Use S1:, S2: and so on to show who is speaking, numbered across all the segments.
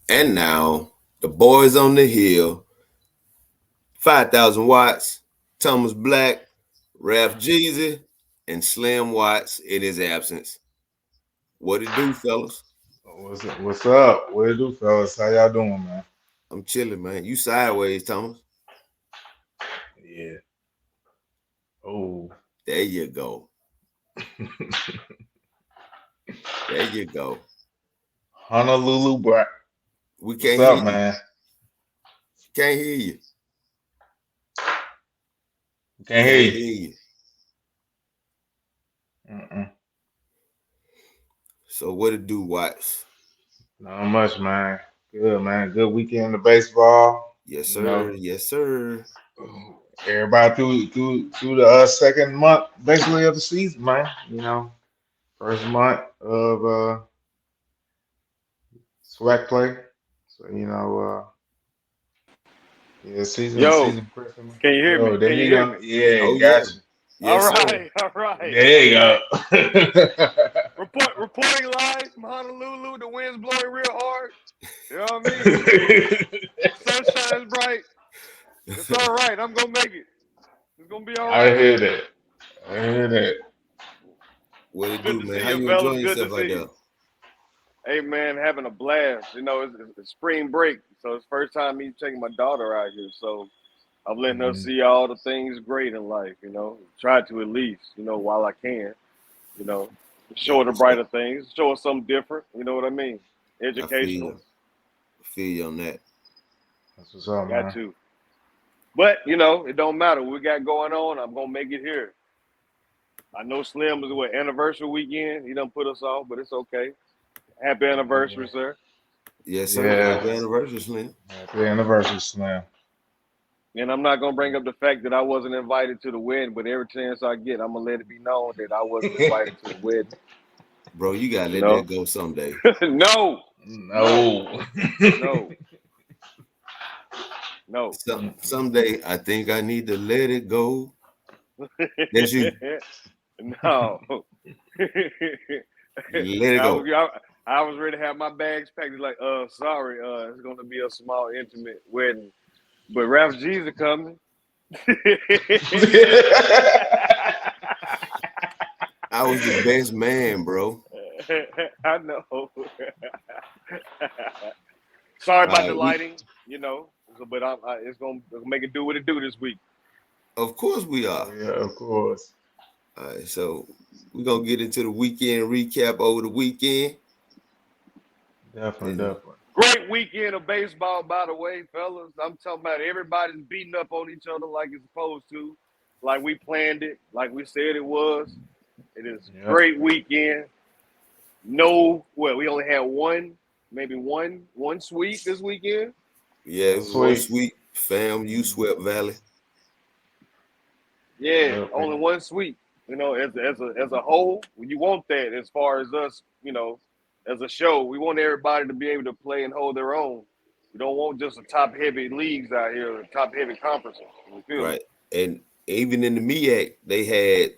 S1: And now, the boys on the hill, 5,000 watts, Thomas Black, Ralph Jeezy, and Slim Watts in his absence. What it do, fellas?
S2: What's up? What it do, fellas? How y'all doing, man?
S1: I'm chilling, man. You sideways, Thomas.
S2: Yeah. Oh.
S1: There you go. There you go.
S2: Honolulu Black.
S1: We
S2: What's
S1: can't hear
S2: up,
S1: you.
S2: man?
S1: Can't hear you.
S2: Can't hear
S1: Can't
S2: you.
S1: hear you.
S2: Mm-mm.
S1: So what it do, Watts?
S2: Not much, man. Good, man. Good weekend of baseball.
S1: Yes,
S2: You know,
S1: sir. Yes, sir.
S2: everybody through the second month, basically of the season, man. You know, first month of swag play. So yeah,
S3: Yo,
S2: season Christmas.
S3: can you hear me?
S2: Yo, there
S3: Can you
S2: you
S3: hear
S2: go.
S3: me?
S2: Yeah,
S1: Oh yeah.
S2: got you.
S3: All
S1: Yes, sir.
S3: right, all right,
S2: There
S3: all
S2: you
S3: right.
S2: go.
S3: Reporting live from Honolulu. The wind's blowing real hard. You know what I mean? Sun shines bright. It's all right. I'm gonna make it. It's gonna be all
S2: I
S3: right.
S2: hear that. I hear that.
S1: What it
S3: Good
S1: do,
S3: to
S1: man?
S3: see
S1: How
S3: you,
S1: you
S3: fellas.
S1: enjoying
S3: Good to
S1: yourself out
S3: see you.
S1: there?
S3: Hey man, having a blast. You know, it's spring break, so it's first time me taking my daughter out here. So I'm letting her
S2: Mhm.
S3: see all the things great in life. You know, try to at least. You know, while I can. You know,
S1: Yeah,
S3: show her the
S1: for sure.
S3: brighter things, show her something different. You know what I mean?
S1: I feel
S3: Educational,
S1: you. I feel you on that.
S2: That's what's up,
S3: got
S2: man.
S3: to. But you know, it don't matter. What we got going on, I'm gonna make it here. I know Slim is what anniversary weekend. He done put us off, but it's okay. Happy
S2: Yeah.
S3: anniversary, sir.
S1: Yes, sir.
S2: Yeah.
S1: Happy anniversary, Slim.
S2: Happy anniversary, Slam.
S3: And I'm not gonna bring up the fact that I wasn't invited to the wedding, but every chance I get, I'm gonna let it be known that I wasn't invited to the wedding.
S1: Bro, you gotta
S3: You
S1: let that
S3: know?
S1: go someday.
S3: No, no,
S2: No.
S3: no, no.
S1: Someday I think I need to let it go. That's you.
S3: No.
S1: Let it
S3: I
S1: go.
S3: was I was ready to have my bags packed. It's like, sorry, it's gonna be a small, intimate wedding. But Ralph G's are coming.
S1: I was the best man, bro.
S3: I know. Sorry
S1: All
S3: about the
S1: right, we
S3: lighting, you know. But it's gonna make it do what it do this week.
S1: of course we
S2: Oh
S1: are.
S2: yeah, of course.
S1: All right, so we're gonna get into the weekend recap over the weekend.
S2: Definitely,
S1: And
S2: definitely.
S3: Great weekend of baseball, by the way, fellas. I'm talking about everybody's beating up on each other like it's supposed to, like we planned it, like we said it was. It is a
S2: Yep.
S3: great weekend. No, well, we only had maybe one sweep this weekend.
S1: yeah, it
S2: One
S1: was one
S2: sweet.
S1: sweet fam. You
S2: Mhm.
S1: swept Valley.
S3: Yeah,
S2: Yep.
S3: only one sweep. You know, as a whole, you want that as far as us. You know, as a show, we want everybody to be able to play and hold their own. We don't want just a top heavy leagues out here, top heavy conferences. You feel me?
S1: Right. And even in the MEAC, they had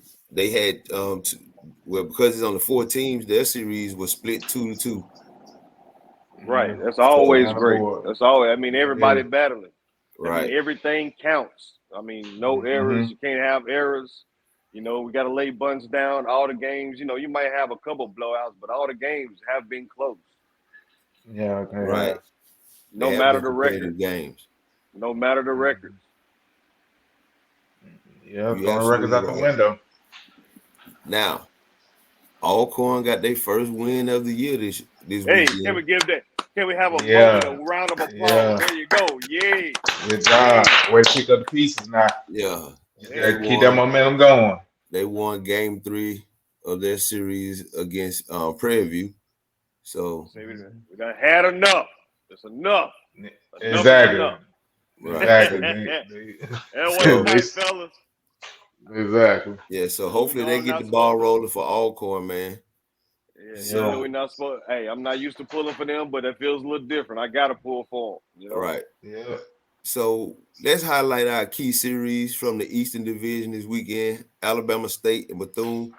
S1: well, because it's on the four teams, their series was split 2-2.
S3: Right.
S2: Mhm.
S3: That's
S1: So
S3: always
S2: Down the
S3: great.
S2: board.
S3: That's always. I mean,
S2: Yeah, it is.
S3: everybody battling. I mean,
S1: right.
S3: everything counts. I mean, no errors.
S2: Mm-hmm.
S3: You can't have errors. You know, we got to lay bunts down. All the games. You know, you might have a couple blowouts, but all the games have been close.
S2: Yeah, they
S1: Right.
S2: have.
S1: They
S3: No
S1: have
S3: matter
S1: been
S3: the record.
S1: competitive games.
S3: No matter the records.
S2: Mhm. Yeah,
S1: You
S2: throwing records
S1: absolutely
S2: out the
S1: right.
S2: window.
S1: Now, Alcorn got their first win of the year this
S3: Hey, can
S1: weekend.
S3: we give that? Can we have a moment, a
S2: Yeah.
S3: round of applause?
S2: Yeah.
S3: There you go. Yay.
S2: Good job.
S3: Yay.
S2: Way to pick up the pieces now.
S1: Yeah. They
S3: Yeah.
S2: Keep that
S1: won.
S2: momentum going.
S1: They won game 3 of their series against Prairie View. So
S3: See,
S2: Mhm.
S3: we done had enough. It's enough. Enough is
S2: Exactly.
S3: enough.
S1: right.
S2: Exactly.
S1: And
S3: That was
S1: so
S2: They
S3: night, fellas.
S2: exactly.
S1: yeah, so
S3: You
S1: hopefully
S3: know
S1: they
S3: I'm
S1: get the
S3: not
S1: ball
S3: supposed to.
S1: rolling for Alcorn, man.
S3: Yeah, you know
S2: Yeah.
S3: we're
S1: So
S3: not supposed. Hey, I'm not used to pulling for them, but it feels a little different. I gotta pull for them. You know.
S1: right.
S2: Yeah.
S1: So let's highlight our key series from the Eastern Division this weekend. Alabama State and Bethune.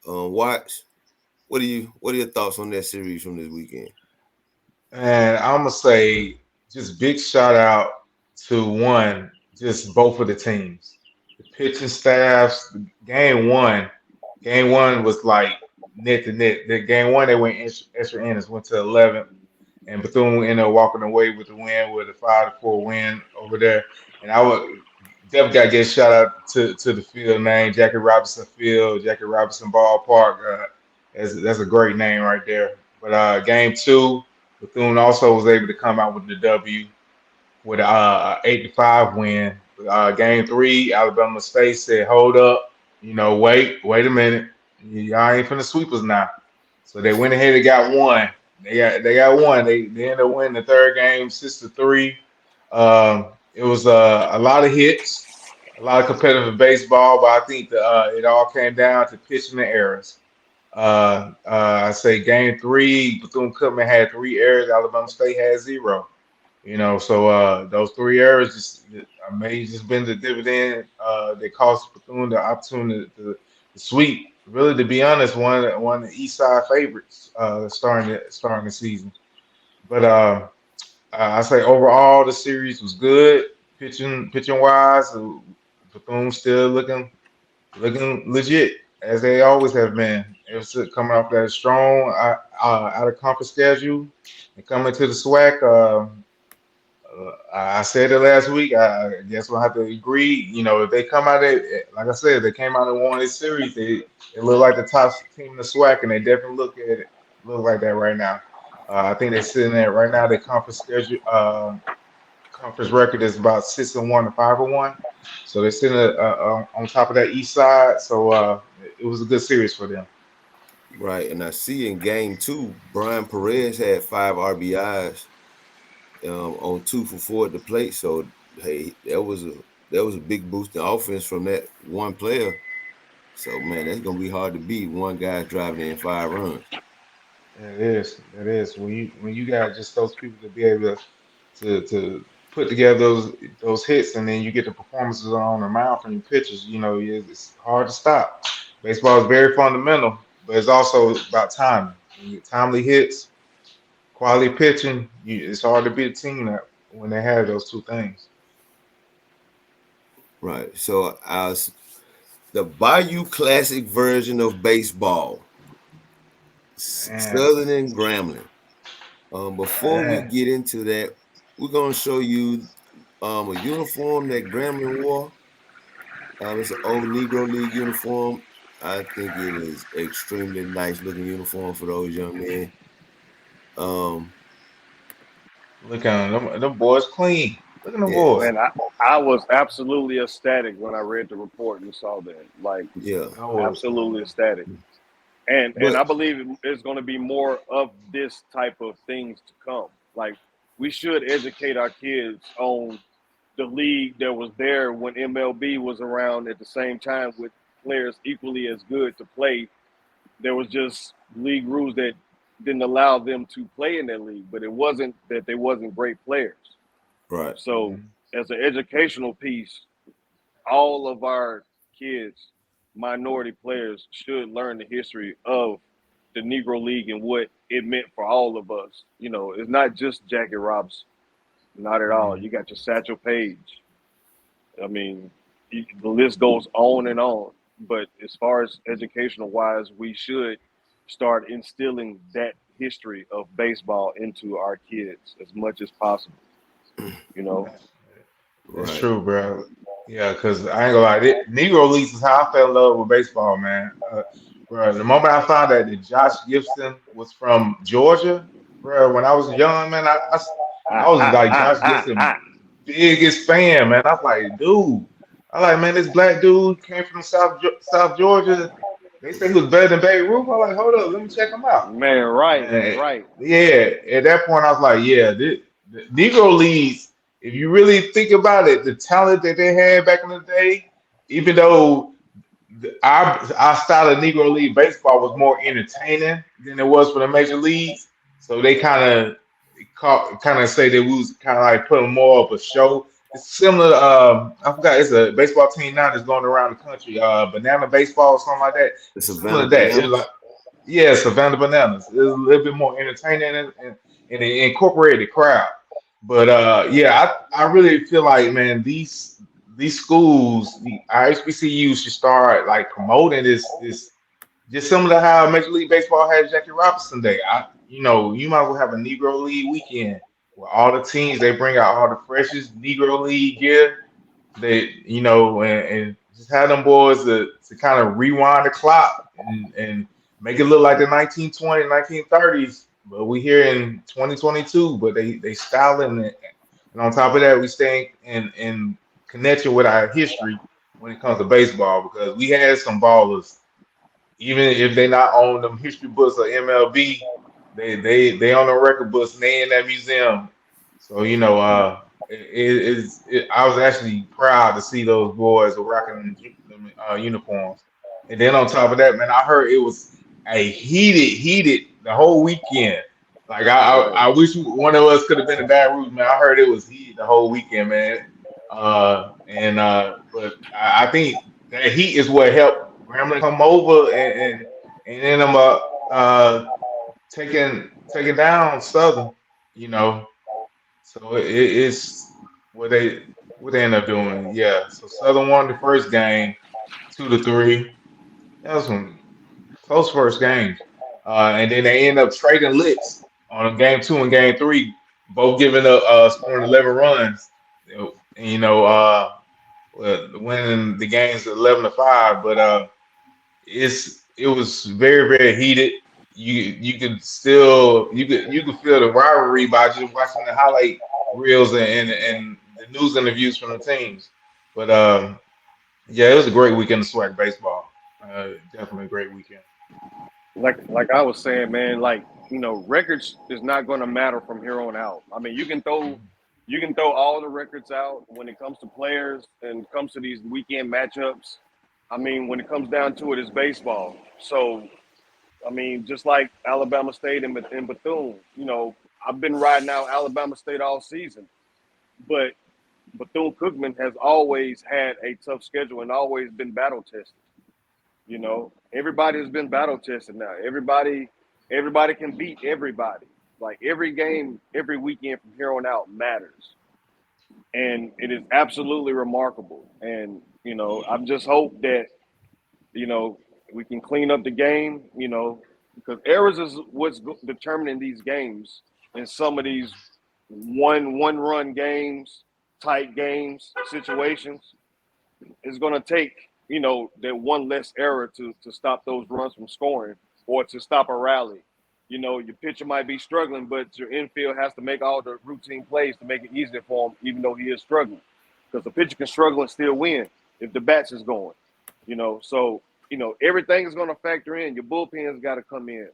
S1: Watts. What are your thoughts on that series from this weekend?
S2: And I'm gonna say just big shout out to just both of the teams, the pitching staffs. Game one was like net to net. The game one they went extra innings, went to 11th, and Bethune ended up walking away with the win with a 5-4 win over there. And I would definitely got to get a shout out to the field name, Jackie Robinson Field, Jackie Robinson Ballpark. That's a great name right there. But game two. Bethune also was able to come out with the W with a 8-5 win. Game three, Alabama State said, "Hold up, wait a minute, y'all ain't finna sweep us now." So they went ahead and got one. They got one. They ended up winning the third game 6-3. It was a lot of hits, a lot of competitive baseball, but I think it all came down to pitching and errors. I say game three, Bethune-Cookman had 3 errors. Alabama State had 0. So those 3 errors may just been the dividend that cost Bethune the opportunity to sweep. Really, to be honest, one of the East Side favorites starting the season. But I say overall the series was good. Pitching wise, Bethune still looking legit as they always have been. It was coming off that strong out of conference schedule and coming to the SWAC. I said it last week. I guess we'll have to agree. If they come out like I said, they came out and won this series. They look like the top team in the SWAC, and they definitely look like that right now. I think they're sitting there right now. Their conference schedule, conference record is about 6-1 and 5-1. So they're sitting on top of that east side. So it was a good series for them.
S1: Right, and I see in game two, Brian Perez had 5 RBIs on 2 for 4 at the plate. So hey, that was a big boost in offense from that one player. So man, that's gonna be hard to beat. One guy driving in 5 runs.
S2: It is. It is. When you got just those people to be able to put together those hits, and then you get the performances on the mound from your pitchers. It's hard to stop. Baseball is very fundamental, but it's also about timing. When you get timely hits, quality pitching, it's hard to beat a team when they have those two things.
S1: Right. So the Bayou Classic version of baseball,
S2: Man,
S1: Southern and Grambling. Before we
S2: man,
S1: get into that, we're gonna show you a uniform that Grambling wore. It's an old Negro League uniform. I think it is extremely nice looking uniform for those young men. Um,
S2: look at them boys clean. Look at the
S1: yes,
S2: boys.
S3: Man, I was absolutely ecstatic when I read the report and saw that. Like,
S1: yeah,
S2: I was.
S3: absolutely ecstatic. And
S1: but
S3: I believe it's going to be more of this type of things to come. Like, we should educate our kids on the league that was there when MLB was around at the same time with players equally as good to play. There was just league rules that didn't allow them to play in that league, but it wasn't that they wasn't great players.
S1: right,
S3: So as an educational piece, all of our kids, minority players, should learn the history of the Negro League and what it meant for all of us. It's not just Jackie Robinson, not at all.
S2: Mhm.
S3: You got your Satchel Paige. I mean, the list goes on and on. But as far as educational wise, we should start instilling that history of baseball into our kids as much as possible. You know,
S2: That's
S1: right.
S2: true, bro. Yeah, because I ain't gonna lie, Negro Leagues is how I fell in love with baseball, man. Bro, the moment I found out that Josh Gibson was from Georgia, bro, when I was young, man, I was like Josh Gibson biggest fan, man. I was like, dude, man, this black dude came from South Georgia. They say he was better than Babe Ruth. I was like, hold up, let me check him out.
S3: man, right,
S2: And
S3: right.
S2: yeah, at that point, I was like, yeah, the Negro Leagues, if you really think about it, the talent that they had back in the day, even though our style of Negro League baseball was more entertaining than it was for the major leagues, so they kind of say that we was kind of like putting more of a show. It's similar. I forgot. It's a baseball team now that's going around the country. Banana baseball or something like that.
S1: The
S2: It's similar
S1: Savannah
S2: to that. It's
S1: Bananas.
S2: like yeah, Savannah Bananas. It's a little bit more entertaining, and it incorporated the crowd. But yeah, I really feel like, man, these schools, the HBCUs should start like promoting this just similar to how Major League Baseball had Jackie Robinson Day. You might as well have a Negro League weekend where all the teams they bring out all the freshest Negro League gear. And just have them boys to kind of rewind the clock and make it look like the 1920s, 1930s. But we here in 2022, but they styling it. And on top of that, we stay in connection with our history when it comes to baseball because we had some ballers even if they not on them history books or MLB, they on the record books and they in that museum. So I was actually proud to see those boys rocking them, uniforms. And then on top of that, man, I heard it was a heated the whole weekend. Like
S3: Right.
S2: I wish one of us could have been in Baton Rouge, man. I heard it was heated the whole weekend, man. But I think that heat is what helped Grambling come over and then I'm taking down Southern, you know. So it's what they end up doing. Yeah. So Southern won the first game, 2-3. That was some close first games. And then they end up trading licks on game two and game three, both giving up scoring 11 runs. And, winning the games 11-5. But it was very heated. You could feel the rivalry by just watching the highlight reels and the news interviews from the teams. But yeah, it was a great weekend of swag baseball. Definitely a great weekend.
S3: Like I was saying, man, records is not going to matter from here on out. I mean, you can throw all the records out when it comes to players and comes to these weekend matchups. I mean, when it comes down to it, it's baseball. So, I mean, just like Alabama State and Bethune, I've been riding out Alabama State all season, but Bethune Cookman has always had a tough schedule and always been battle tested. Everybody has been battle tested now. Everybody can beat everybody. Like every game, every weekend from here on out matters, and it is absolutely remarkable. And I just hope that we can clean up the game. Because errors is what's determining these games in some of these one run games, tight games, situations. It's going to take, that one less error to stop those runs from scoring or to stop a rally. Your pitcher might be struggling, but your infield has to make all the routine plays to make it easier for him, even though he is struggling. Because the pitcher can struggle and still win if the bats is going. So, everything is going to factor in. Your bullpen's got to come in.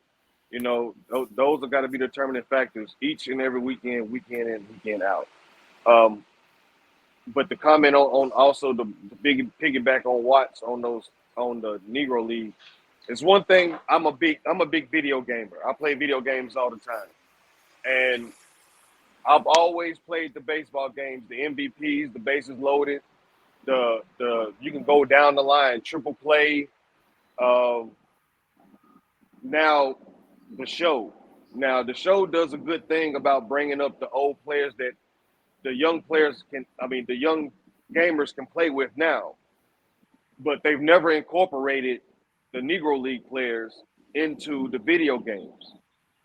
S3: Those are got to be determining factors each and every weekend in, weekend out. But the comment on also the big piggyback on Watts on the Negro League, it's one thing. I'm a big video gamer. I play video games all the time, and I've always played the baseball games, the MVPs, the bases loaded, the you can go down the line, triple play. Now the show, the show does a good thing about bringing up the old players that the young players the young gamers can play with now, but they've never incorporated the Negro League players into the video games.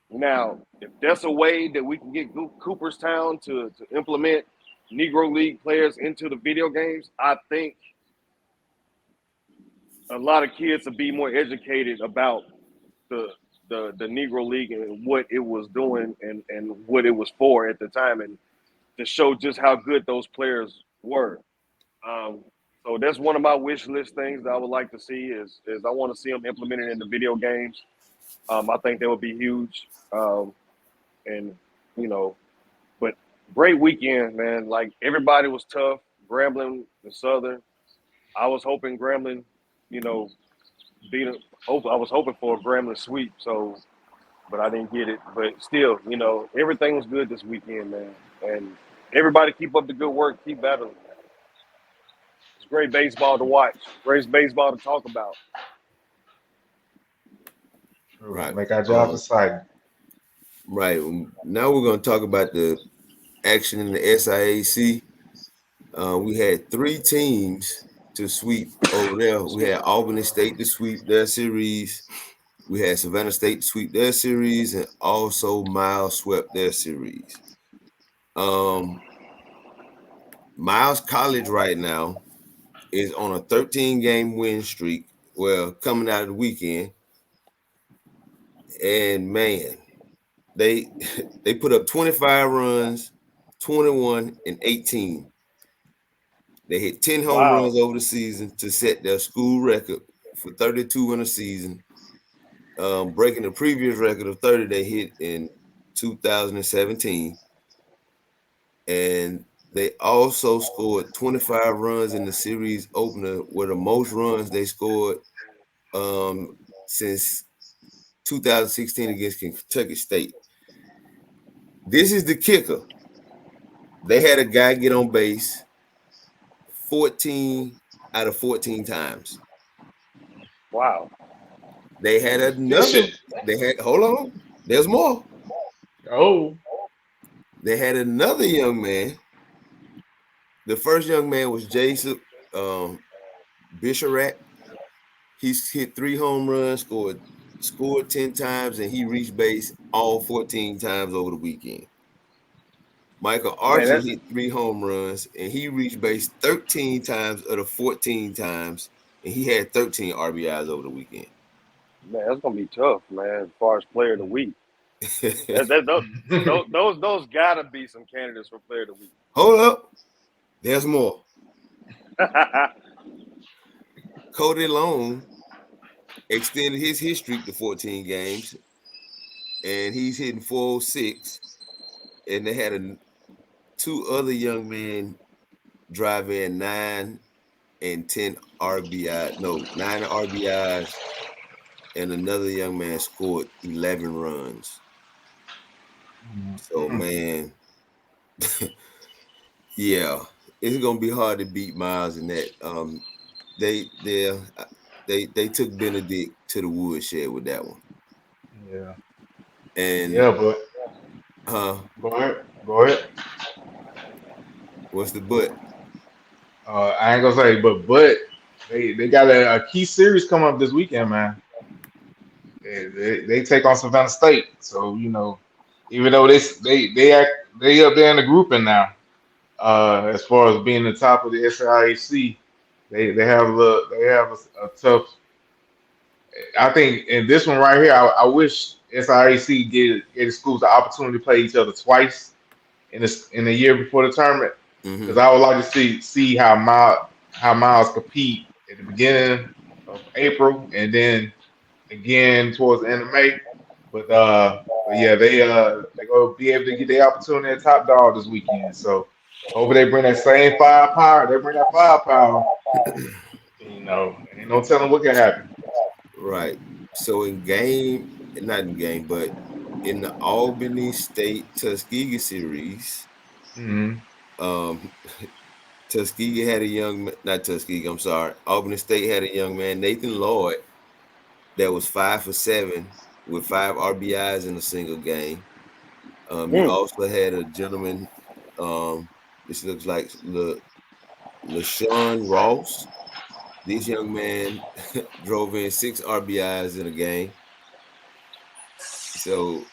S3: Now, if that's a way that we can get Cooperstown to implement Negro League players into the video games, I think a lot of kids will be more educated about the Negro League and what it was doing and what it was for at the time, and to show just how good those players were. Um, so that's one of my wish list things that I would like to see is I want to see them implemented in the video games. I think that would be huge. And you know, but great weekend, man. Like everybody was tough. Grambling and Southern. I was hoping Grambling, you know, beat. I was hoping for a Grambling sweep. So, but I didn't get it. But still, everything was good this weekend, man. And everybody keep up the good work. Keep battling. It's great baseball to watch. Great baseball to talk about.
S2: True.
S1: Right.
S2: Make our jobs exciting.
S1: Right. Now we're going to talk about the action in the SIAC. We had 3 teams to sweep over there. We had Albany State to sweep their series. We had Savannah State to sweep their series, and also Miles swept their series. Um, Miles College right now is on a 13-game win streak. Well, coming out of the weekend, and man, they they put up 25 runs, 21 and 18. They hit 10 home
S3: Wow.
S1: runs over the season to set their school record for 32 in a season, breaking the previous record of 30 they hit in 2017. And they also scored 25 runs in the series opener, were the most runs they scored since 2016 against Kentucky State. This is the kicker. They had a guy get on base 14 out of 14 times.
S3: Wow.
S1: They had another.
S2: Efficient.
S1: They had. Hold on. There's more.
S2: Oh.
S1: They had another young man. The first young man was Jason Bisharat. He's hit 3 home runs, scored 10 times, and he reached base all 14 times over the weekend. Michael
S3: Man,
S1: Archie
S3: that's
S1: hit 3 home runs, and he reached base 13 times of the 14 times, and he had 13 RBIs over the weekend.
S3: man, that's gonna be tough, man. As far as player of the week, those gotta be some candidates for player of the week.
S1: Hold up. There's more. Cody Long extended his hit streak to 14 games, and he's hitting 406. And they had 2 other young men drive in 9 and 10 RBI. No, 9 RBIs, and another young man scored 11 runs. So man, yeah, it's gonna be hard to beat Miles in that. They they took Benedict to the woodshed with that one.
S2: Yeah.
S1: And
S2: Yeah, but go ahead. Go ahead.
S1: what's the but?
S2: I ain't gonna say, but they got a key series coming up this weekend, man. They take on Savannah State, so even though they up there in the grouping now, as far as being the top of the SIAC, they have a tough. I think in this one right here, I wish SIAC gave the schools the opportunity to play each other twice in the year before the tournament, because
S1: Mm-hmm.
S2: I would like to see how Miles compete at the beginning of April and then again towards the end of May. But yeah, they gonna be able to get the opportunity at top dog this weekend. So hopefully they bring that same firepower. They bring that firepower. Ain't no telling what can happen.
S1: Right. So not in game, but in the Albany State Tuskegee series,
S2: Hmm.
S1: um, Tuskegee had a not Tuskegee, I'm sorry. Albany State had a young man, Nathan Lloyd, that was 5 for 7 with 5 RBIs in a single game. You
S3: Mm.
S1: also had a gentleman, um, this looks like LaShawn Ross. This young man drove in 6 RBIs in a game. So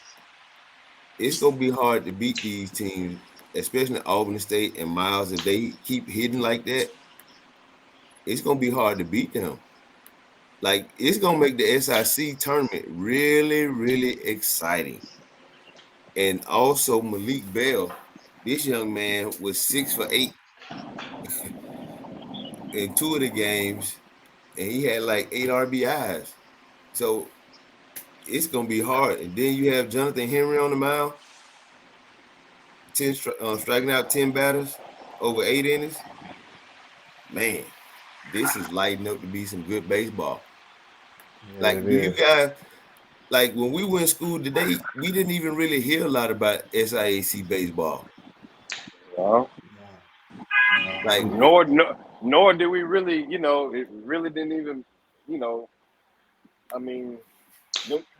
S1: it's gonna be hard to beat these teams, especially Albany State and Miles. If they keep hitting like that, it's gonna be hard to beat them. Like it's gonna make the SIC tournament really, really exciting. And also Malik Bell, this young man was 6 for 8 in 2 of the games, and he had like 8 RBIs. So it's gonna be hard. And then you have Jonathan Henry on the mound, striking out 10 batters over 8 innings. Man, this is lighting up to be some good baseball.
S2: Yeah,
S1: Like,
S2: it
S1: do you
S2: is.
S1: guys like when we went to school today? We didn't even really hear a lot about SIAC baseball.
S3: Well,
S2: No, no.
S1: Like,
S3: nor did we really, it really didn't even, you know, I mean,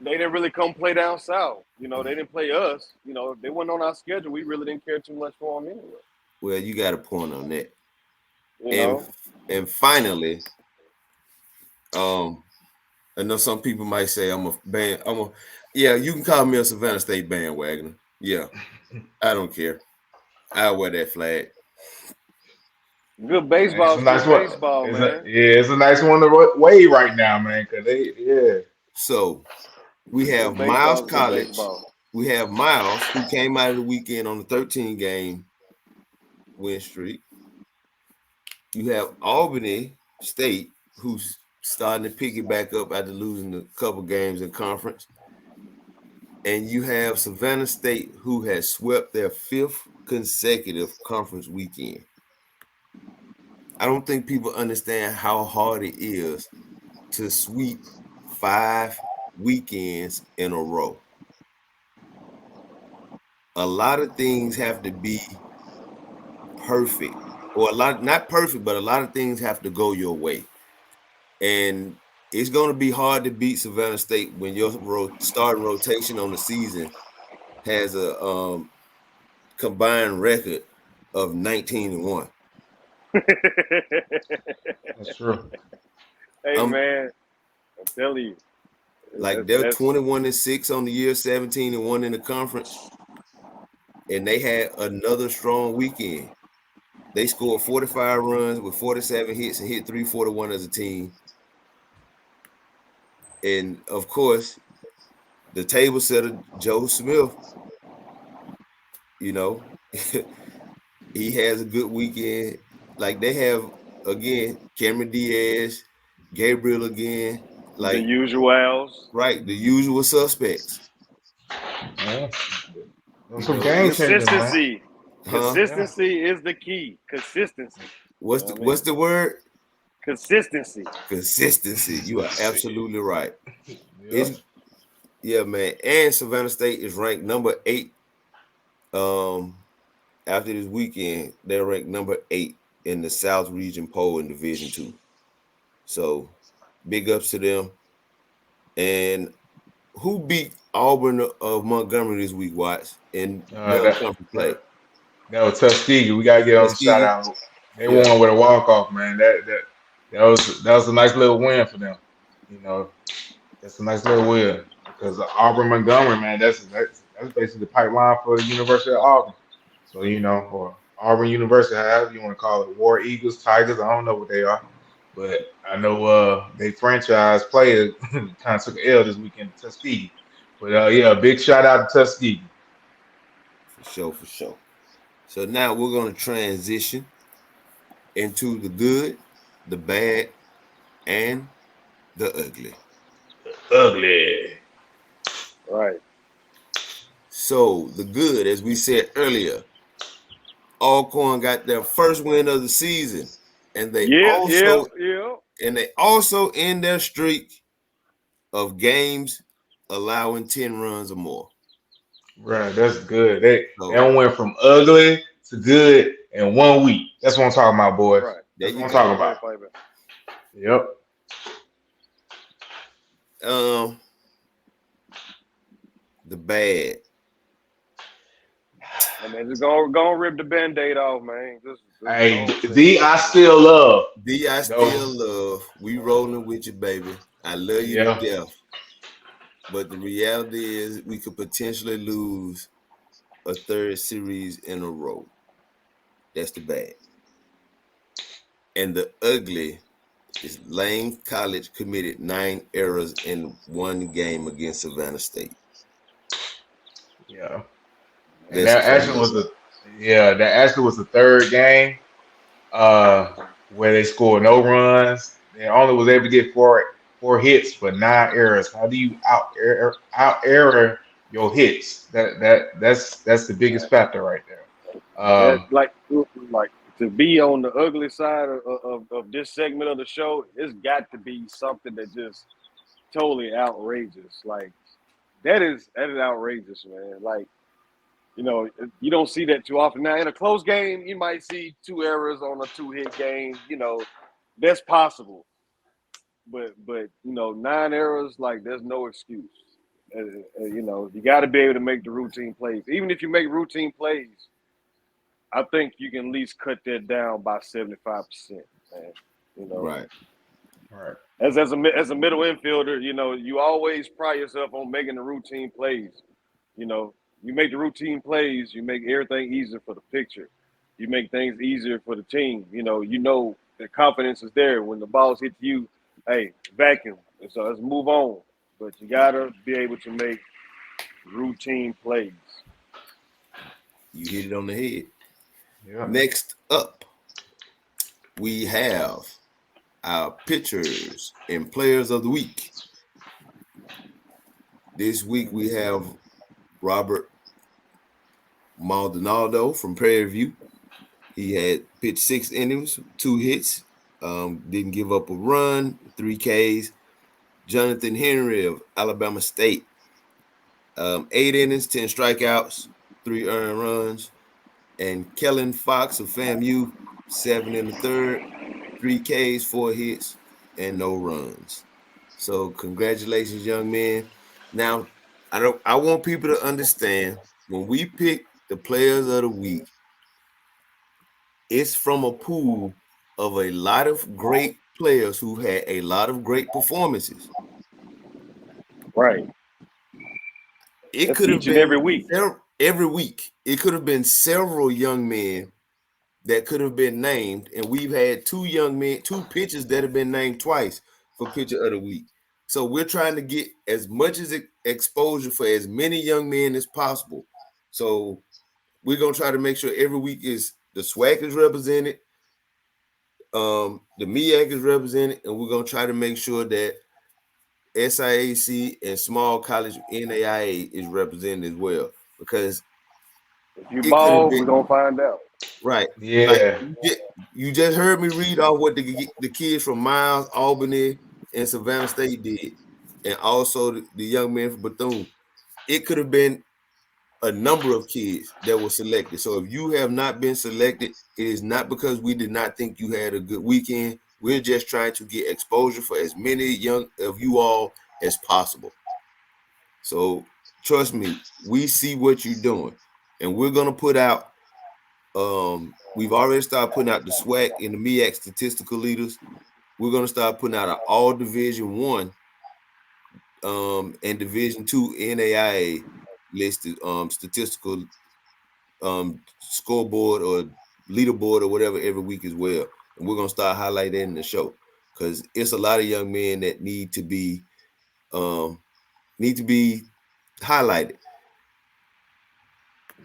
S3: They didn't really come play down south. You know, they didn't play us. You know, if they weren't on our schedule, we really didn't care too much for them anyway.
S1: Well, you got a point on that.
S3: You know,
S1: And finally, I know some people might say yeah, you can call me a Savannah State bandwagoner. Yeah, I don't care. I'll wear that flag.
S3: good
S2: Man, it's
S3: baseball
S2: a
S3: is
S2: nice
S3: good
S2: one.
S3: baseball, man.
S2: It's a nice one to wave right now, man. Cause
S1: So we have
S3: Good
S1: Miles
S3: baseball is good
S1: College.
S3: baseball.
S1: We have Miles, who came out of the weekend on the 13-game win streak. You have Albany State, who's starting to pick it back up after losing a couple games in conference. And you have Savannah State, who has swept their 5th consecutive conference weekend. I don't think people understand how hard it is to sweep 5 weekends in a row. A lot of things have to be perfect, or not perfect, but a lot of things have to go your way. And it's going to be hard to beat Savannah State when your starting rotation on the season has a combined record of 19-1.
S2: that's true.
S3: Hey man, I'm telling you,
S1: Like they're
S3: that's
S1: 21-6 on the year, 17-1 in the conference, and they had another strong weekend. They scored 45 runs with 47 hits and hit 341 as a team. And of course, the table setter Joe Smith, you know, he has a good weekend. Like they have again, Cameron Diaz, Gabriel again,
S3: the
S1: like
S3: usuals.
S1: right, the usual suspects.
S2: Yeah. Those
S1: You
S2: some
S1: know,
S2: game
S1: it's
S2: changers, man. Yeah.
S3: Consistency is the key. Consistency. You know what I mean?
S1: what's the word?
S3: Consistency.
S1: Consistency. You are absolutely right.
S2: Yep.
S1: It's yeah, man. And Savannah State is ranked number 8. After this weekend, they're ranked number 8 in the South Region poll in Division 2. So big ups to them. And who beat Auburn of Montgomery this week, Watts, in non-conference play?
S2: That was Tuskegee. We gotta give them a shout
S1: Tuskegee?
S2: out. They
S1: Yeah.
S2: won with a walk off, man. That was a nice little win for them. You know, that's a nice little win because Auburn Montgomery, man, that's basically the pipeline for the University of Auburn. So or Auburn University, however you want to call it, War Eagles, Tigers. I don't know what they are, but I know they franchise player kind of took an L this weekend at Tuskegee. But yeah, big shout out to Tuskegee.
S1: For sure. So now we're going to transition into the good, the bad, and the ugly.
S2: Ugly.
S3: Right.
S1: So the good, as we said earlier, Alcorn got their first win of the season, and they
S3: Yeah, yeah,
S1: also
S3: yeah.
S1: end their streak of games allowing 10 runs or more.
S2: Right, that's good. They
S1: So
S2: don't went from ugly to good in 1 week. That's what I'm talking about, boys.
S3: Right.
S1: there
S2: That's
S1: you
S2: what I'm
S1: go.
S2: talking
S3: Five,
S2: about.
S3: five.
S2: Yep.
S1: The bad.
S3: I mean, just go rip the band-aid off, man. Just
S2: Hey,
S3: go say,
S2: D, I still love.
S1: I
S2: Those.
S1: still love. We rolling with you, baby. I love you to
S2: Yeah.
S1: death. But the reality is we could potentially lose a third series in a row. That's the bad. And the ugly is Lane College committed 9 errors in one game against Savannah State.
S2: Yeah. And
S1: That's crazy.
S2: that actually was the third game where they scored no runs. They only was able to get four hits for 9 errors. How do you out error your hits? That's the biggest factor right there.
S3: that
S2: Um,
S3: like to be on the ugly side of this segment of the show, it's got to be something that just totally outrageous. Like that is outrageous, man. Like, you know, you don't see that too often. Now in a close game, you might see 2 errors on a 2-hit game. You know, that's possible. but 9 errors, like there's no excuse. You got to be able to make the routine plays. Even if you make routine plays, I think you can at least cut that down by 75%. Man, you know,
S1: Right.
S2: Right.
S3: as a middle infielder, you always pride yourself on making the routine plays. You know, you make the routine plays, you make everything easier for the pitcher. You make things easier for the team. You know the confidence is there when the balls hit you. Hey, vacuum. And so let's move on. But you gotta be able to make routine plays.
S1: You hit it on the head.
S2: Yeah.
S1: Next up, we have our pitchers and players of the week. This week we have Robert Maldonado from Prairie View. He had pitched 6 innings, 2 hits, didn't give up a run, 3 Ks. Jonathan Henry of Alabama State, 8 innings, 10 strikeouts, 3 earned runs. And Kellen Fox of FAMU, 7 in the third, 3 Ks, 4 hits, and no runs. So congratulations, young man. Now, I want people to understand when we pick the players of the week, it's from a pool of a lot of great players who had a lot of great performances.
S3: Right.
S1: It
S3: That's
S1: could have
S3: each and every
S1: been
S3: week.
S1: every week. It could have been several young men that could have been named, and we've had 2 pitchers that have been named twice for pitcher of the week. So we're trying to get as much as exposure for as many young men as possible. So we're gonna try to make sure every week is the SWAC is represented, the MEAC is represented, and we're gonna try to make sure that SIAC and small college NAIA is represented as well, because
S3: If you
S1: it could have
S3: ball,
S1: been
S3: we're gonna find out.
S1: right. Like
S2: Yeah.
S1: you just heard me read off what the kids from Miles, Albany, and Savannah State did, and also the young man from Bethune. It could have been a number of kids that were selected. So if you have not been selected, it is not because we did not think you had a good weekend. We're just trying to get exposure for as many young of you all as possible. So trust me, we see what you're doing, and we're gonna put out. We've already started putting out the SWAC and the MEAC statistical leaders. We're gonna start putting out an all Division One, and Division Two NAIA listed statistical scoreboard or leaderboard or whatever every week as well. And we're gonna start highlighting in the show because it's a lot of young men that need to be highlighted.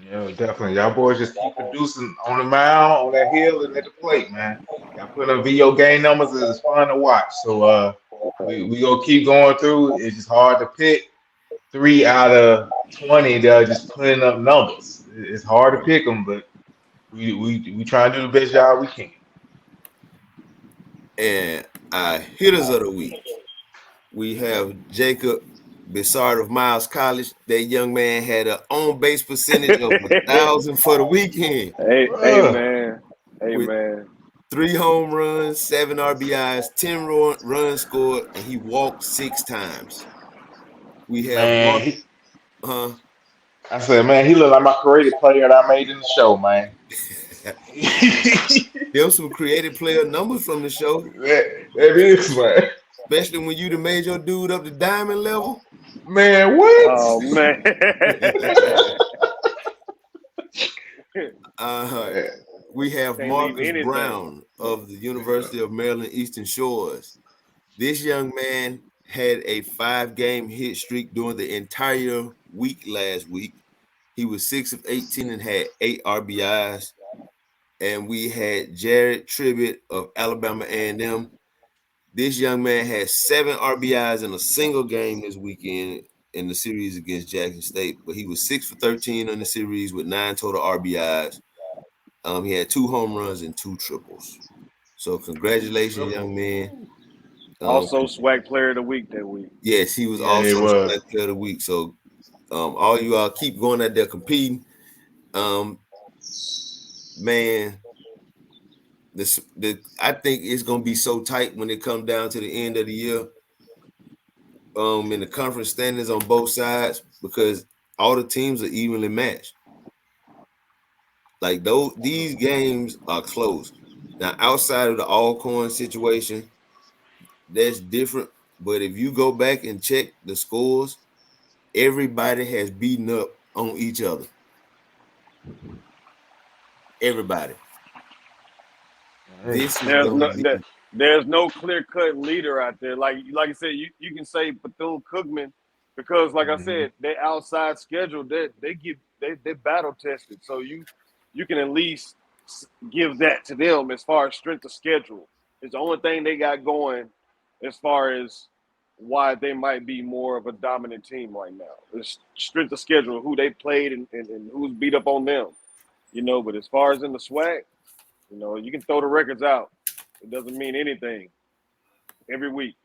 S2: Yeah, definitely. Y'all boys just keep producing on the mound, on that hill, and at the plate, man. Y'all put up video game numbers. It's fun to watch. So we gonna keep going through. It's just hard to pick 3 out of 20 that are just putting up numbers. It's hard to pick them, but we try and do the best job we can.
S1: And our hitters of the week, we have Jacob Bissard of Miles College. That young man had an on base percentage of 1,000 for the weekend
S3: Hey
S2: Bruh.
S3: man. Hey
S1: with
S3: man.
S1: 3 home runs, 7 RBIs, 10 runs scored, and he walked 6 times. We have
S2: Man,
S1: Mark.
S2: I said, man, he looked like my creative player that I made in the show, man.
S1: There's some creative player numbers from the show,
S2: That is, man.
S1: especially when you done made your dude up to diamond level.
S2: Man, what?
S3: Oh man.
S1: uh,
S2: Man,
S1: we have
S3: Can't leave
S1: Marcus
S3: anything.
S1: Brown of the University of Maryland Eastern Shores. This young man had a 5-game hit streak during the entire week last week. He was 6 of 18 and had 8 RBIs. And we had Jared Tribbett of Alabama A&M. This young man had 7 RBIs in a single game this weekend in the series against Jackson State, but he was 6 for 13 in the series with 9 total RBIs. He had 2 home runs and 2 triples. So congratulations, young
S2: triple.
S1: man.
S2: Ooh.
S3: Also SWAC player of the week that week.
S1: Yes, he was
S2: Yeah, it
S1: also
S2: was.
S1: SWAC player of the week. So all you all keep going out there competing. Man, I think it's gonna be so tight when it comes down to the end of the year. In the conference standings on both sides because all the teams are evenly matched. Like these games are close. Now, outside of the Alcorn situation, that's different. But if you go back and check the scores, everybody has beaten up on each other. Everybody.
S2: Hey,
S1: This is
S3: There's
S1: gonna
S3: no
S1: be
S3: there's no clear cut leader out there. Like I said, you can say Bethune Cookman because like I
S2: mm-hmm.
S3: said, they outside schedule they battle tested. So you can at least give that to them as far as strength of schedule. It's the only thing they got going as far as why they might be more of a dominant team right now. It's strength of schedule, who they played and who's beat up on them. But as far as in the swag, you can throw the records out. It doesn't mean anything every week.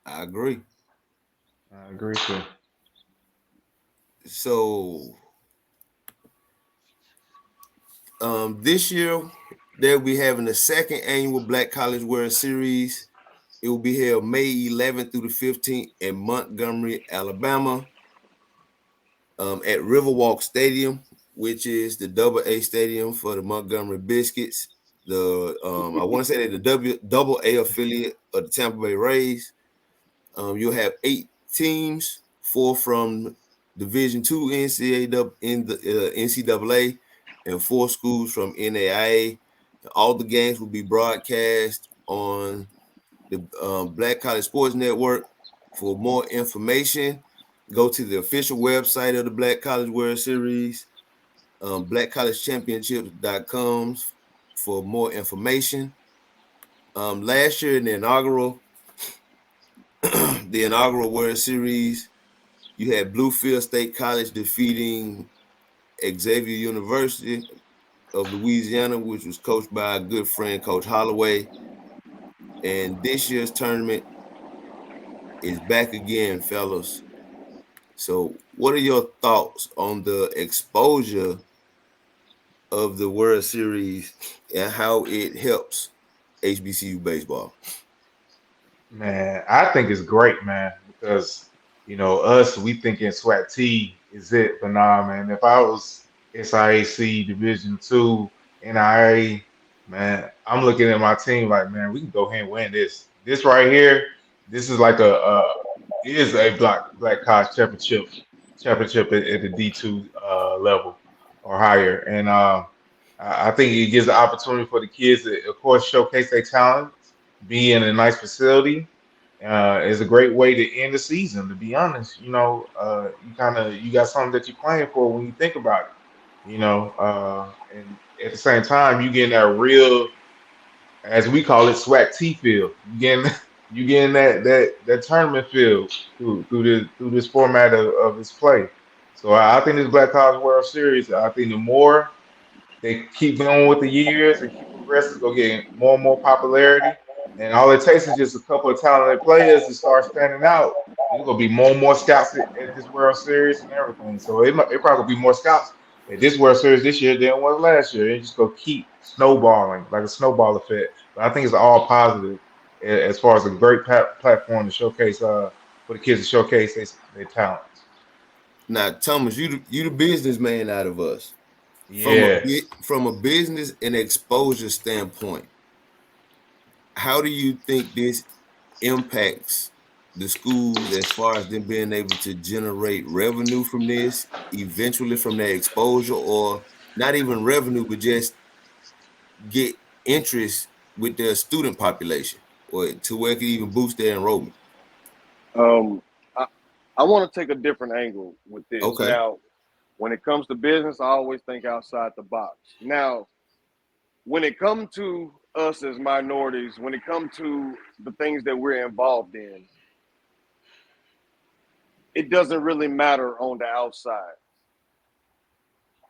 S1: I agree.
S2: I agree too.
S1: So this year they'll be having the second annual Black College World Series. It will be held May 11th through the 15th in Montgomery, Alabama, at Riverwalk Stadium, which is the Double A stadium for the Montgomery Biscuits. I want to say they're the Double A affiliate of the Tampa Bay Rays. You'll have 8 teams, 4 from Division II NCAA, and 4 schools from NAIA. All the games will be broadcast on the Black College Sports Network. For more information, go to the official website of the Black College World Series, blackcollegechampionships.com for more information. Last year in the inaugural World Series, you had Bluefield State College defeating Xavier University of Louisiana, which was coached by a good friend, Coach Holloway. And this year's tournament is back again, fellas. So, what are your thoughts on the exposure of the World Series and how it helps HBCU baseball?
S2: Man, I think it's great, man, because us, we thinking SWAT T is it, but nah, man. If I was SIAC Division Two, NIA, man, I'm looking at my team like, man, we can go ahead and win this. This right here, this is like is a black college championship at the D2 level or higher, and I think it gives the opportunity for the kids to, of course, showcase their talents, be in a nice facility. Is a great way to end the season. To be honest, you got something that you're playing for when you think about it. And at the same time, you getting that real, as we call it, swag T field. You getting you getting that tournament field through this format of this play. So I think this Black College World Series. I think the more they keep going with the years and keep progressing, go get more and more popularity. And all it takes is just a couple of talented players to start standing out. There's gonna be more and more scouts at this World Series and everything. So it probably gonna be more scouts at this World Series this year than it was last year. It just gonna keep snowballing like a snowball effect. But I think it's all positive as far as a great platform to showcase for the kids to showcase their talents.
S1: Now, Thomas, you the businessman out of us.
S2: Yeah.
S1: From a business and exposure standpoint, how do you think this impacts the schools as far as them being able to generate revenue from this, eventually from their exposure, or not even revenue, but just get interest with their student population, or to where it can even boost their enrollment?
S3: Um, I, I want to take a different angle with this.
S1: Okay.
S3: Now, when it comes to business, I always think outside the box. Now, when it comes to us as minorities, when it comes to the things that we're involved in, it doesn't really matter on the outside.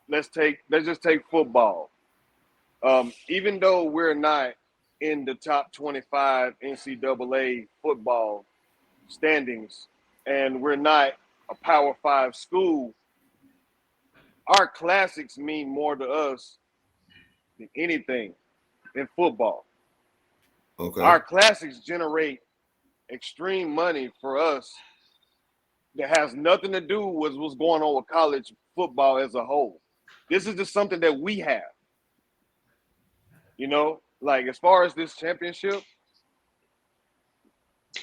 S3: Let's just take football. Even though we're not in the top 25 NCAA football standings, and we're not a Power Five school, our classics mean more to us than anything. in football.
S1: Okay.
S3: Our classics generate extreme money for us that has nothing to do with what's going on with college football as a whole. This is just something that we have. You know, like as far as this championship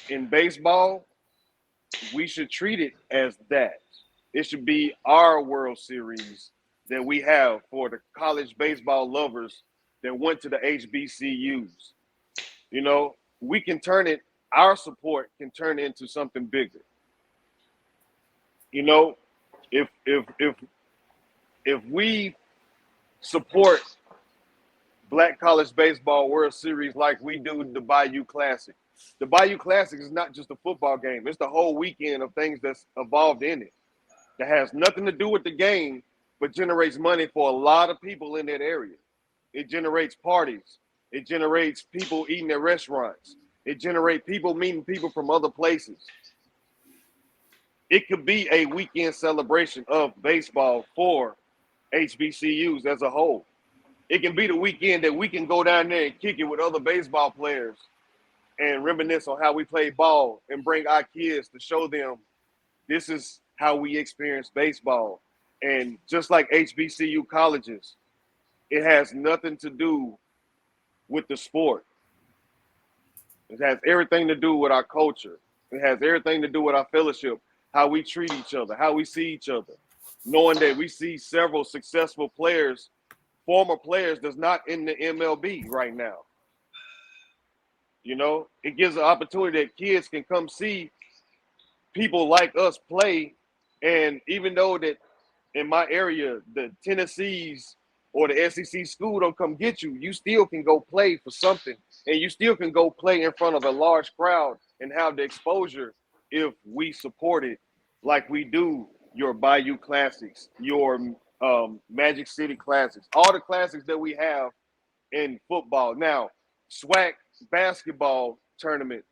S3: in baseball, we should treat it as that. It should be our World Series that we have for the college baseball lovers that went to the HBCUs. You know, we can turn it, our support can turn it into something bigger. You know, if we support Black College Baseball World Series like we do the Bayou Classic. The Bayou Classic is not just a football game. It's the whole weekend of things that's involved in it that has nothing to do with the game, but generates money for a lot of people in that area. It generates parties. It generates people eating at restaurants. It generates people meeting people from other places. It could be a weekend celebration of baseball for HBCUs as a whole. It can be the weekend that we can go down there and kick it with other baseball players and reminisce on how we played ball and bring our kids to show them this is how we experience baseball. And just like HBCU colleges, it has nothing to do with the sport. It has everything to do with our culture. It has everything to do with our fellowship, how we treat each other, how we see each other, knowing that we see several successful players, former players that's not in the MLB right now. You know, it gives an opportunity that kids can come see people like us play. And even though that in my area, the Tennessee's or the SEC school don't come get you, you still can go play for something. And you still can go play in front of a large crowd and have the exposure if we support it like we do your Bayou Classics, your Magic City Classics, all the classics that we have in football. Now, SWAC basketball tournament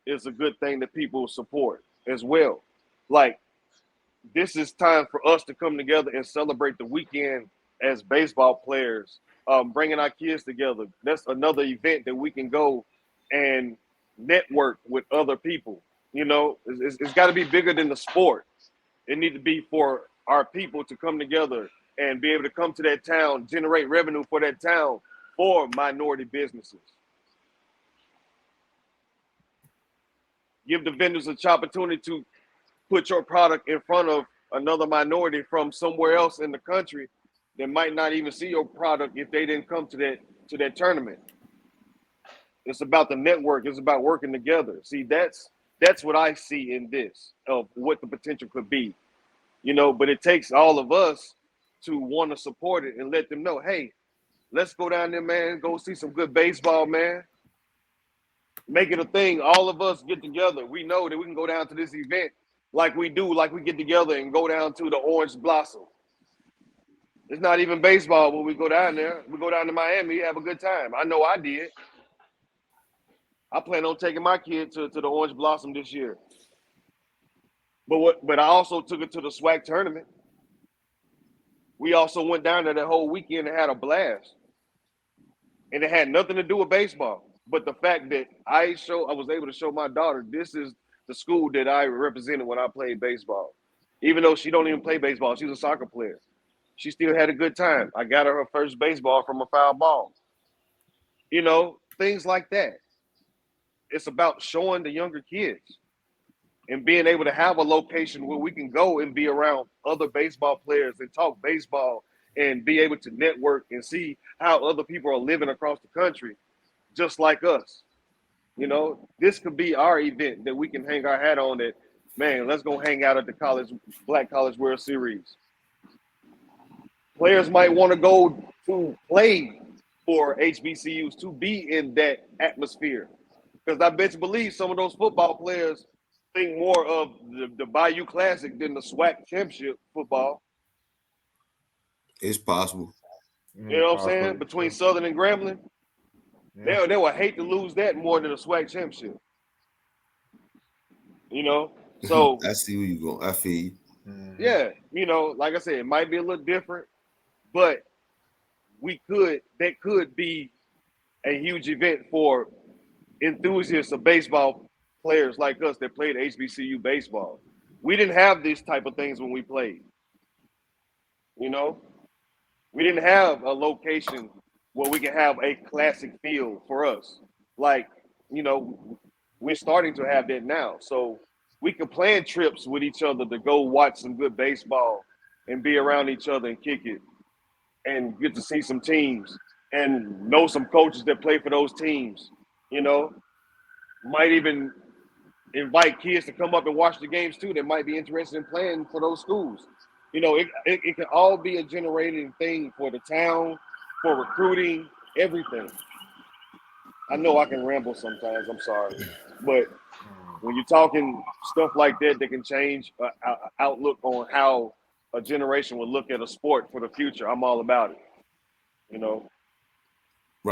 S3: is a good thing that people support as well. Like, this is time for us to come together and celebrate the weekend as baseball players, bringing our kids together. That's another event that we can go and network with other people. You know, it's got to be bigger than the sport. It needs to be for our people to come together and be able to come to that town, generate revenue for that town for minority businesses. Give the vendors a opportunity to put your product in front of another minority from somewhere else in the country that might not even see your product if they didn't come to that tournament. It's about the network. It's about working together. See, that's what I see in this of what the potential could be. You know, but it takes all of us to want to support it and let them know, hey, let's go down there, man, go see some good baseball, man. Make it a thing. All of us get together. We know that we can go down to this event like we do, like we get together and go down to the Orange Blossom. It's not even baseball when we go down there. We go down to Miami, have a good time. I know I did. I plan on taking my kid to the Orange Blossom this year. But I also took it to the SWAC tournament. We also went down there that whole weekend and had a blast. And it had nothing to do with baseball. But the fact that I was able to show my daughter this is the school that I represented when I played baseball. Even though she don't even play baseball, she's a soccer player. She still had a good time. I got her first baseball from a foul ball. You know, things like that. It's about showing the younger kids and being able to have a location where we can go and be around other baseball players and talk baseball and be able to network and see how other people are living across the country just like us. You know, this could be our event that we can hang our hat on that, man, let's go hang out at the Black College World Series. Players might want to go to play for HBCUs to be in that atmosphere. Because I bet you believe some of those football players think more of the Bayou Classic than the SWAC championship football.
S1: It's possible.
S3: You know what I'm saying? Between Southern and Grambling, they would hate to lose that more than a SWAC championship. You know? So
S1: I see where you're going. I feel you.
S3: Yeah, you know, like I said, it might be a little different, but that could be a huge event for enthusiasts of baseball players like us that played HBCU baseball. We didn't have these type of things when we played. You know, we didn't have a location where we can have a classic field for us. Like, you know, we're starting to have that now. So we can plan trips with each other to go watch some good baseball and be around each other and kick it and get to see some teams and know some coaches that play for those teams. You know, might even invite kids to come up and watch the games too that might be interested in playing for those schools. You know, it can all be a generating thing for the town, for recruiting, everything. I know I can ramble sometimes. I'm sorry, but when you're talking stuff like that, that can change outlook on how a generation will look at a sport for the future. I'm all about it. You know,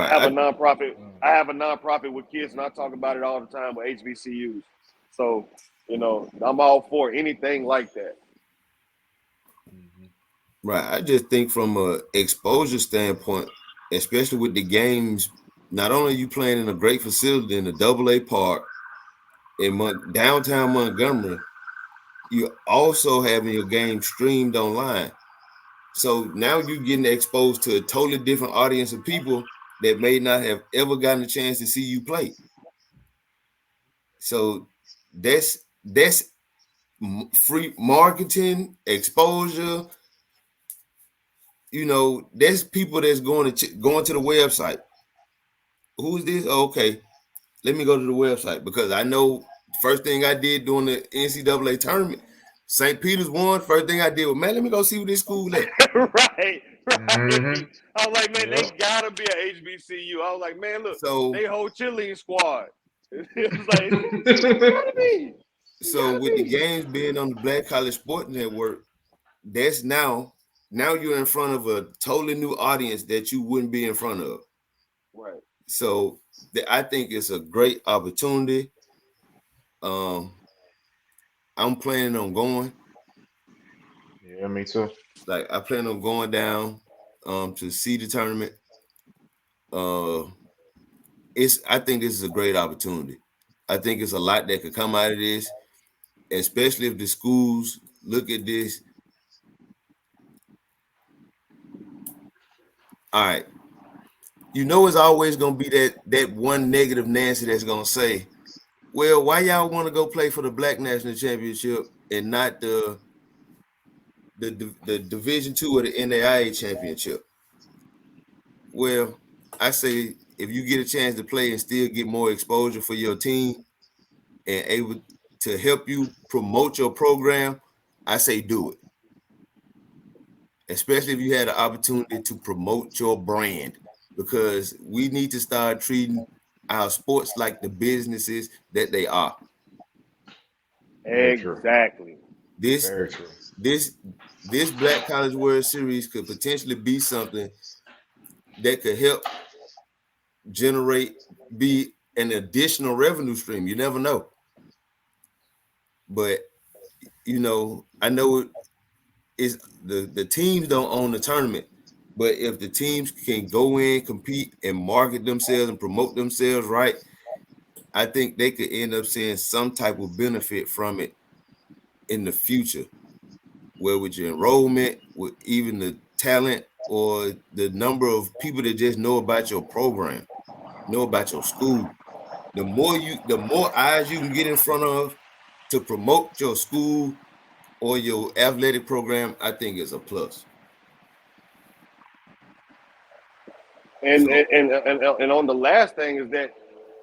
S3: I have a
S1: Right.
S3: nonprofit. I have a nonprofit with kids, and I talk about it all the time with HBCUs. So, you know, I'm all for anything like that.
S1: Right. I just think from a exposure standpoint, especially with the games, not only are you playing in a great facility in a AA park in downtown Montgomery, you're also having your game streamed online. So now you're getting exposed to a totally different audience of people that may not have ever gotten a chance to see you play. So that's free marketing, exposure. You know, there's people that's going to the website. Who's this? Oh, okay, let me go to the website because I know first thing I did during the NCAA tournament, St. Peter's won. First thing I did was, man, let me go see what this school at.
S3: Right,
S2: Mm-hmm.
S3: right. I was like, man, they
S2: Yep.
S3: gotta be a HBCU. I was like, man, look,
S1: So
S3: they whole cheerleading squad. It was like, you gotta be. You
S1: so
S3: gotta
S1: with the
S3: be.
S1: games being on the Black College Sports Network, that's now you're in front of a totally new audience that you wouldn't be in front of.
S3: Right.
S1: So I think it's a great opportunity. Um, I'm planning on going.
S2: Yeah, me too.
S1: Like I plan on going down to see the tournament. Uh, I think this is a great opportunity. I think it's a lot that could come out of this, especially if the schools look at this. All right, you know it's always gonna be that one negative Nancy that's gonna say, well, why y'all want to go play for the Black National Championship and not the Division II or the NAIA Championship? Well, I say if you get a chance to play and still get more exposure for your team and able to help you promote your program, I say do it. Especially if you had an opportunity to promote your brand, because we need to start treating our sports like the businesses that they are.
S2: Very true.
S3: Exactly.
S1: This
S2: Very true.
S1: this this Black College World Series could potentially be something that could help generate be an additional revenue stream. You never know. But I know it's the teams don't own the tournament, but if the teams can go in, compete, and market themselves and promote themselves right, I think they could end up seeing some type of benefit from it in the future. Where with your enrollment, with even the talent or the number of people that just know about your program, know about your school, the more eyes you can get in front of to promote your school or your athletic program, I think is a plus.
S3: And
S1: So
S3: and on the last thing is that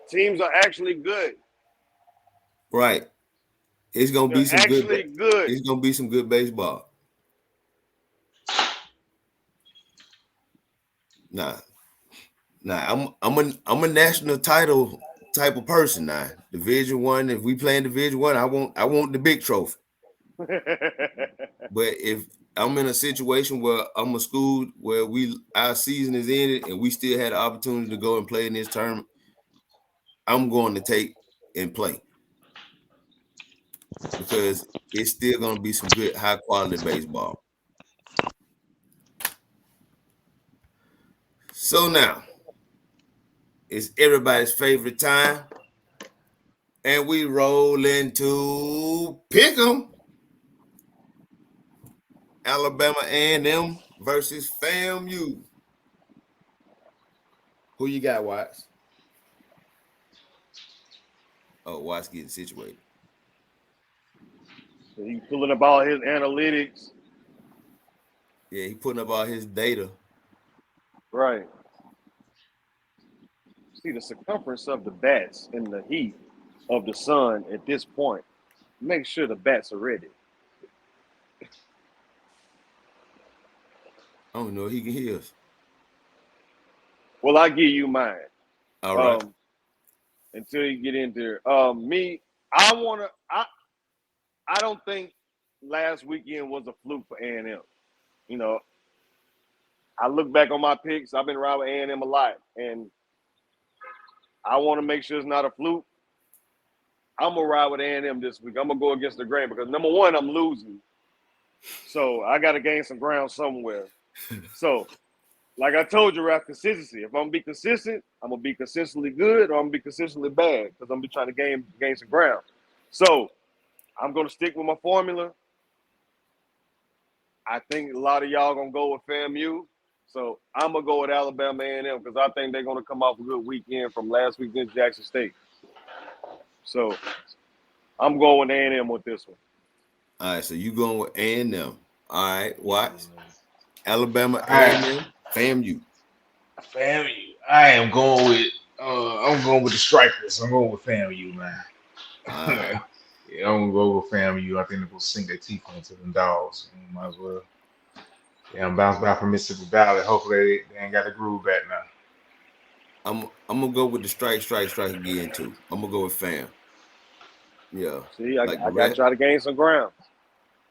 S3: teams are actually good.
S1: right, it's gonna be
S3: They're
S1: some good.
S3: actually good.
S1: It's gonna be some good baseball. Nah, I'm a national title type of person now. Division One. If we playing Division One, I want the big trophy. But if I'm in a situation where I'm a school where our season is ended and we still had the opportunity to go and play in this tournament, I'm going to take and play because it's still going to be some good high quality baseball. So now It's everybody's favorite time. And we roll into Pick'em. Alabama A&M versus FAMU. Who you got, Watts? Oh, Watts getting situated.
S3: So he's pulling up all his analytics.
S1: Yeah, he putting up all his data.
S3: Right. See the circumference of the bats in the heat of the sun at this point. Make sure the bats are ready.
S1: I don't know if he can hear us.
S3: Well, I give you mine.
S1: All right.
S3: Until you get into there. Me, I don't think last weekend was a fluke for A&M. You know, I look back on my picks. I've been around with A&M a lot, and I want to make sure it's not a fluke. I'm gonna ride with A&M this week. I'm gonna go against the grain because number one, I'm losing, so I got to gain some ground somewhere. So, like I told you, Ralph, consistency. If I'm gonna be consistent, I'm gonna be consistently good, or I'm gonna be consistently bad because I'm gonna be trying to gain some ground. So, I'm gonna stick with my formula. I think a lot of y'all gonna go with FAMU. So I'm gonna go with Alabama A&M because I think they're gonna come off a good weekend from last week against Jackson State. So I'm going with A&M with this one.
S1: All right, so you going with A&M. All right, Watts. Alabama
S2: Right.
S1: A&M, FAMU.
S2: FAMU. I am going with I'm going with the Strikers. I'm going with FAMU, man.
S1: All right.
S2: Yeah, I'm gonna go with FAMU. I think they're gonna sink their teeth into them dogs. Might as well. Yeah, I'm bounced back from Mississippi Valley. Hopefully they ain't got the groove back now.
S1: I'm gonna go with the strike again too. I'm gonna go with FAM. Yeah,
S3: See,
S1: like
S3: I
S1: the
S3: got to
S1: rest.
S3: try to gain some ground.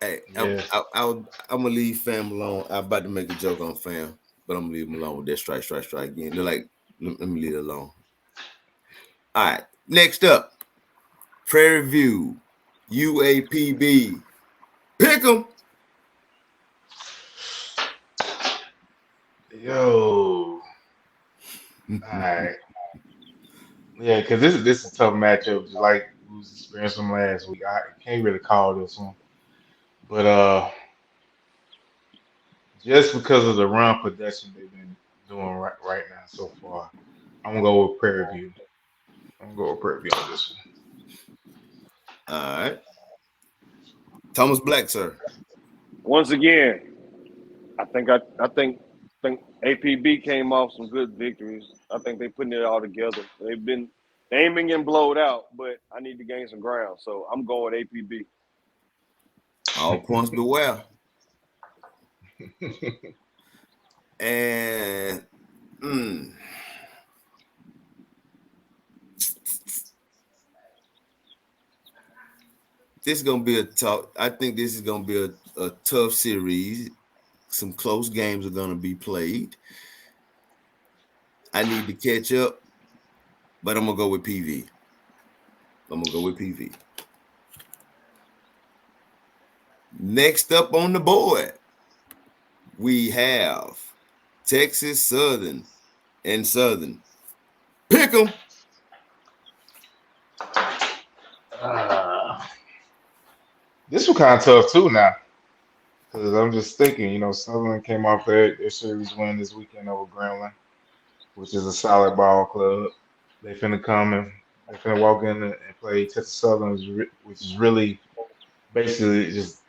S1: Hey,
S2: Yeah.
S1: I'm gonna leave FAM alone. I'm about to make a joke on FAM, but I'm gonna leave him alone with that strike again. They're like, let me leave it alone. All right, next up, Prairie View, UAPB. Pick 'em.
S2: Yo. Alright. Yeah, because this is a tough matchup, just like we was experiencing last week. I can't really call this one. But just because of the run production they've been doing right now so far, I'm gonna go with Prairie View. I'm gonna go with Prairie View on this one.
S1: All right, Thomas Black, sir.
S3: Once again, I think APB came off some good victories. I think they putting it all together. They ain't been getting blowed out, but I need to gain some ground. So I'm going APB.
S1: All points beware. And this is gonna be a tough. I think this is gonna be a tough series. Some close games are gonna be played. I need to catch up, but I'm gonna go with PV. I'm gonna go with PV. Next up on the board, we have Texas Southern and Southern. Pick 'em.
S2: This was kind of tough too now, because I'm just thinking, Southern came off their series win this weekend over Grambling, which is a solid ball club. They finna walk in and play Texas Southern, which is really basically just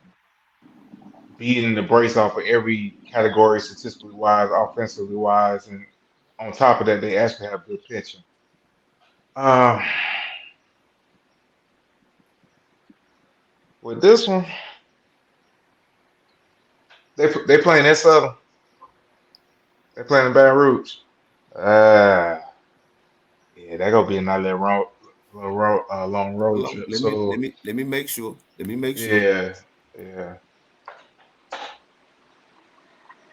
S2: beating the brace off of every category, statistically wise, offensively wise, and on top of that, they actually have good pitching. Uh, with this one, they playing that Southern. They playing in Baton Rouge. Yeah, that gonna be another long road trip. So
S1: Let me make sure. Let me make sure.
S2: yeah, yeah,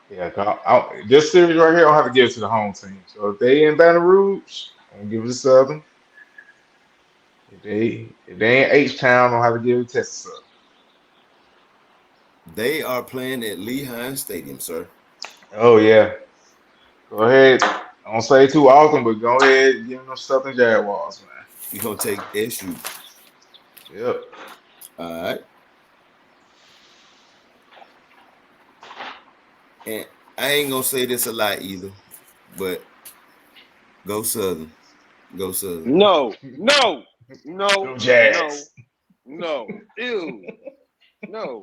S2: yeah. This series right here, I'll have to give it to the home team. So if they in Baton Rouge, I'm gonna give it to Southern. If they ain't H Town, I'll have to give it to Texas Southern.
S1: They are playing at Lee Hines Stadium, sir.
S2: Oh yeah, go ahead. I don't say it too often, but go ahead and give them Southern Jaguars, man.
S1: We're gonna take SU.
S2: Yep.
S1: All right. And I ain't gonna say this a lot either, but go Southern. Go Southern.
S3: No.
S2: Go Jags.
S3: Ew. No.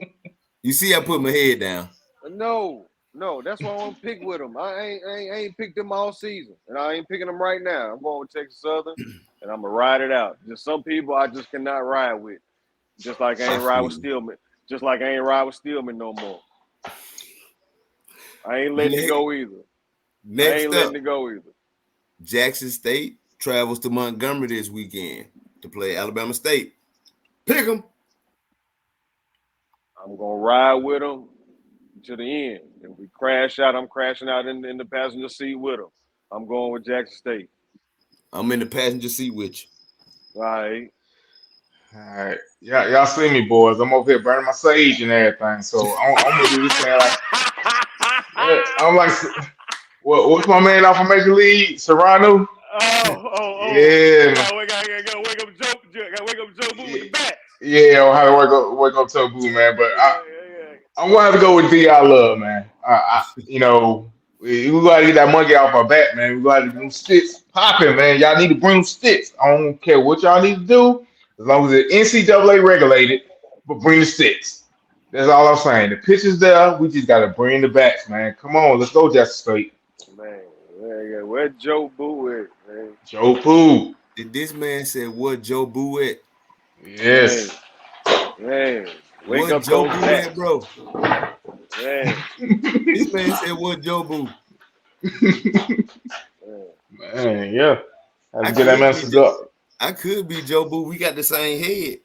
S1: You see, I put my head down.
S3: No. That's why I want to pick with them. I ain't picked them all season, and I ain't picking them right now. I'm going with Texas Southern, and I'm gonna ride it out. Just some people I just cannot ride with. Just like I ain't ride with Steelman. Just like I ain't ride with Steelman no more. I ain't letting it go either.
S1: Next up,
S3: either.
S1: Jackson State travels to Montgomery this weekend to play Alabama State. Pick them.
S3: I'm gonna ride with them to the end. If we crash out, I'm crashing out in the passenger seat with them. I'm going with Jackson State.
S1: I'm in the passenger seat with you.
S3: All right.
S2: All right. Yeah, y'all see me, boys. I'm over here burning my sage and everything. So I'm gonna do this thing like I'm like, what's my man off of Major League? Serrano? Yeah.
S3: Gotta wake up Joe Boo with the bat.
S2: Yeah, I'll have to wake up Joe Boo, man. But I'm gonna have to go with D.I. Love, man. We gotta get that monkey off our back, man. We gotta get them sticks popping, man. Y'all need to bring them sticks. I don't care what y'all need to do, as long as it's NCAA regulated, but bring the sticks. That's all I'm saying. The pitch is there. We just gotta bring the bats, man. Come on, let's go, Jackson State.
S3: Man, where Joe Boo at, man?
S2: Joe Boo.
S1: Did this man say what Joe Boo at?
S2: Yes.
S3: Man. Wake
S1: what
S3: up
S1: Joe
S3: those
S1: Boo
S3: bats.
S1: at, bro?
S3: Man.
S1: This man said what Joe Boo.
S2: Man, yeah. Have to get that man some duck.
S1: I could be Joe Boo. We got the same head.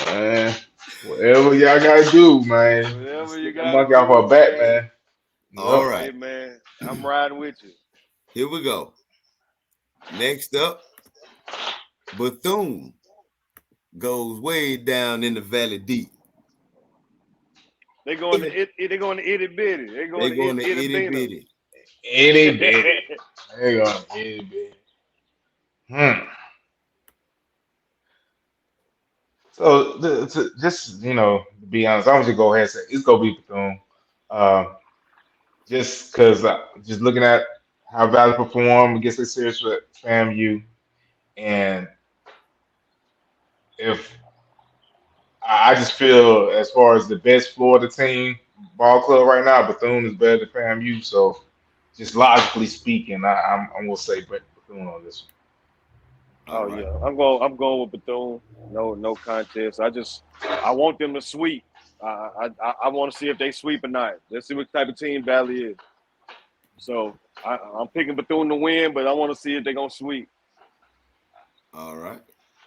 S2: Man, whatever y'all gotta do, man.
S3: Whatever you
S2: got
S3: got.
S2: Monkey off our back, man.
S1: All right,
S3: hey, man. I'm riding with you.
S1: Here we go. Next up, Bethune goes way down in the valley deep.
S3: They going to itty bitty. They going to itty bitty.
S2: Itty bitty. They going to itty bitty. So just to be honest, I'm just go ahead and say it's gonna be Bethune. Just because just looking at how Valley performed against the series with FAMU, and if I just feel as far as the best Florida team ball club right now, Bethune is better than FAMU. So just logically speaking, I'm gonna say Bethune on this one.
S3: Right. Yeah, I'm going with Bethune. No contest. I want them to sweep. I want to see if they sweep or not. Let's see what type of team Valley is. So I'm picking Bethune to win, but I want to see if they're gonna sweep.
S1: All right,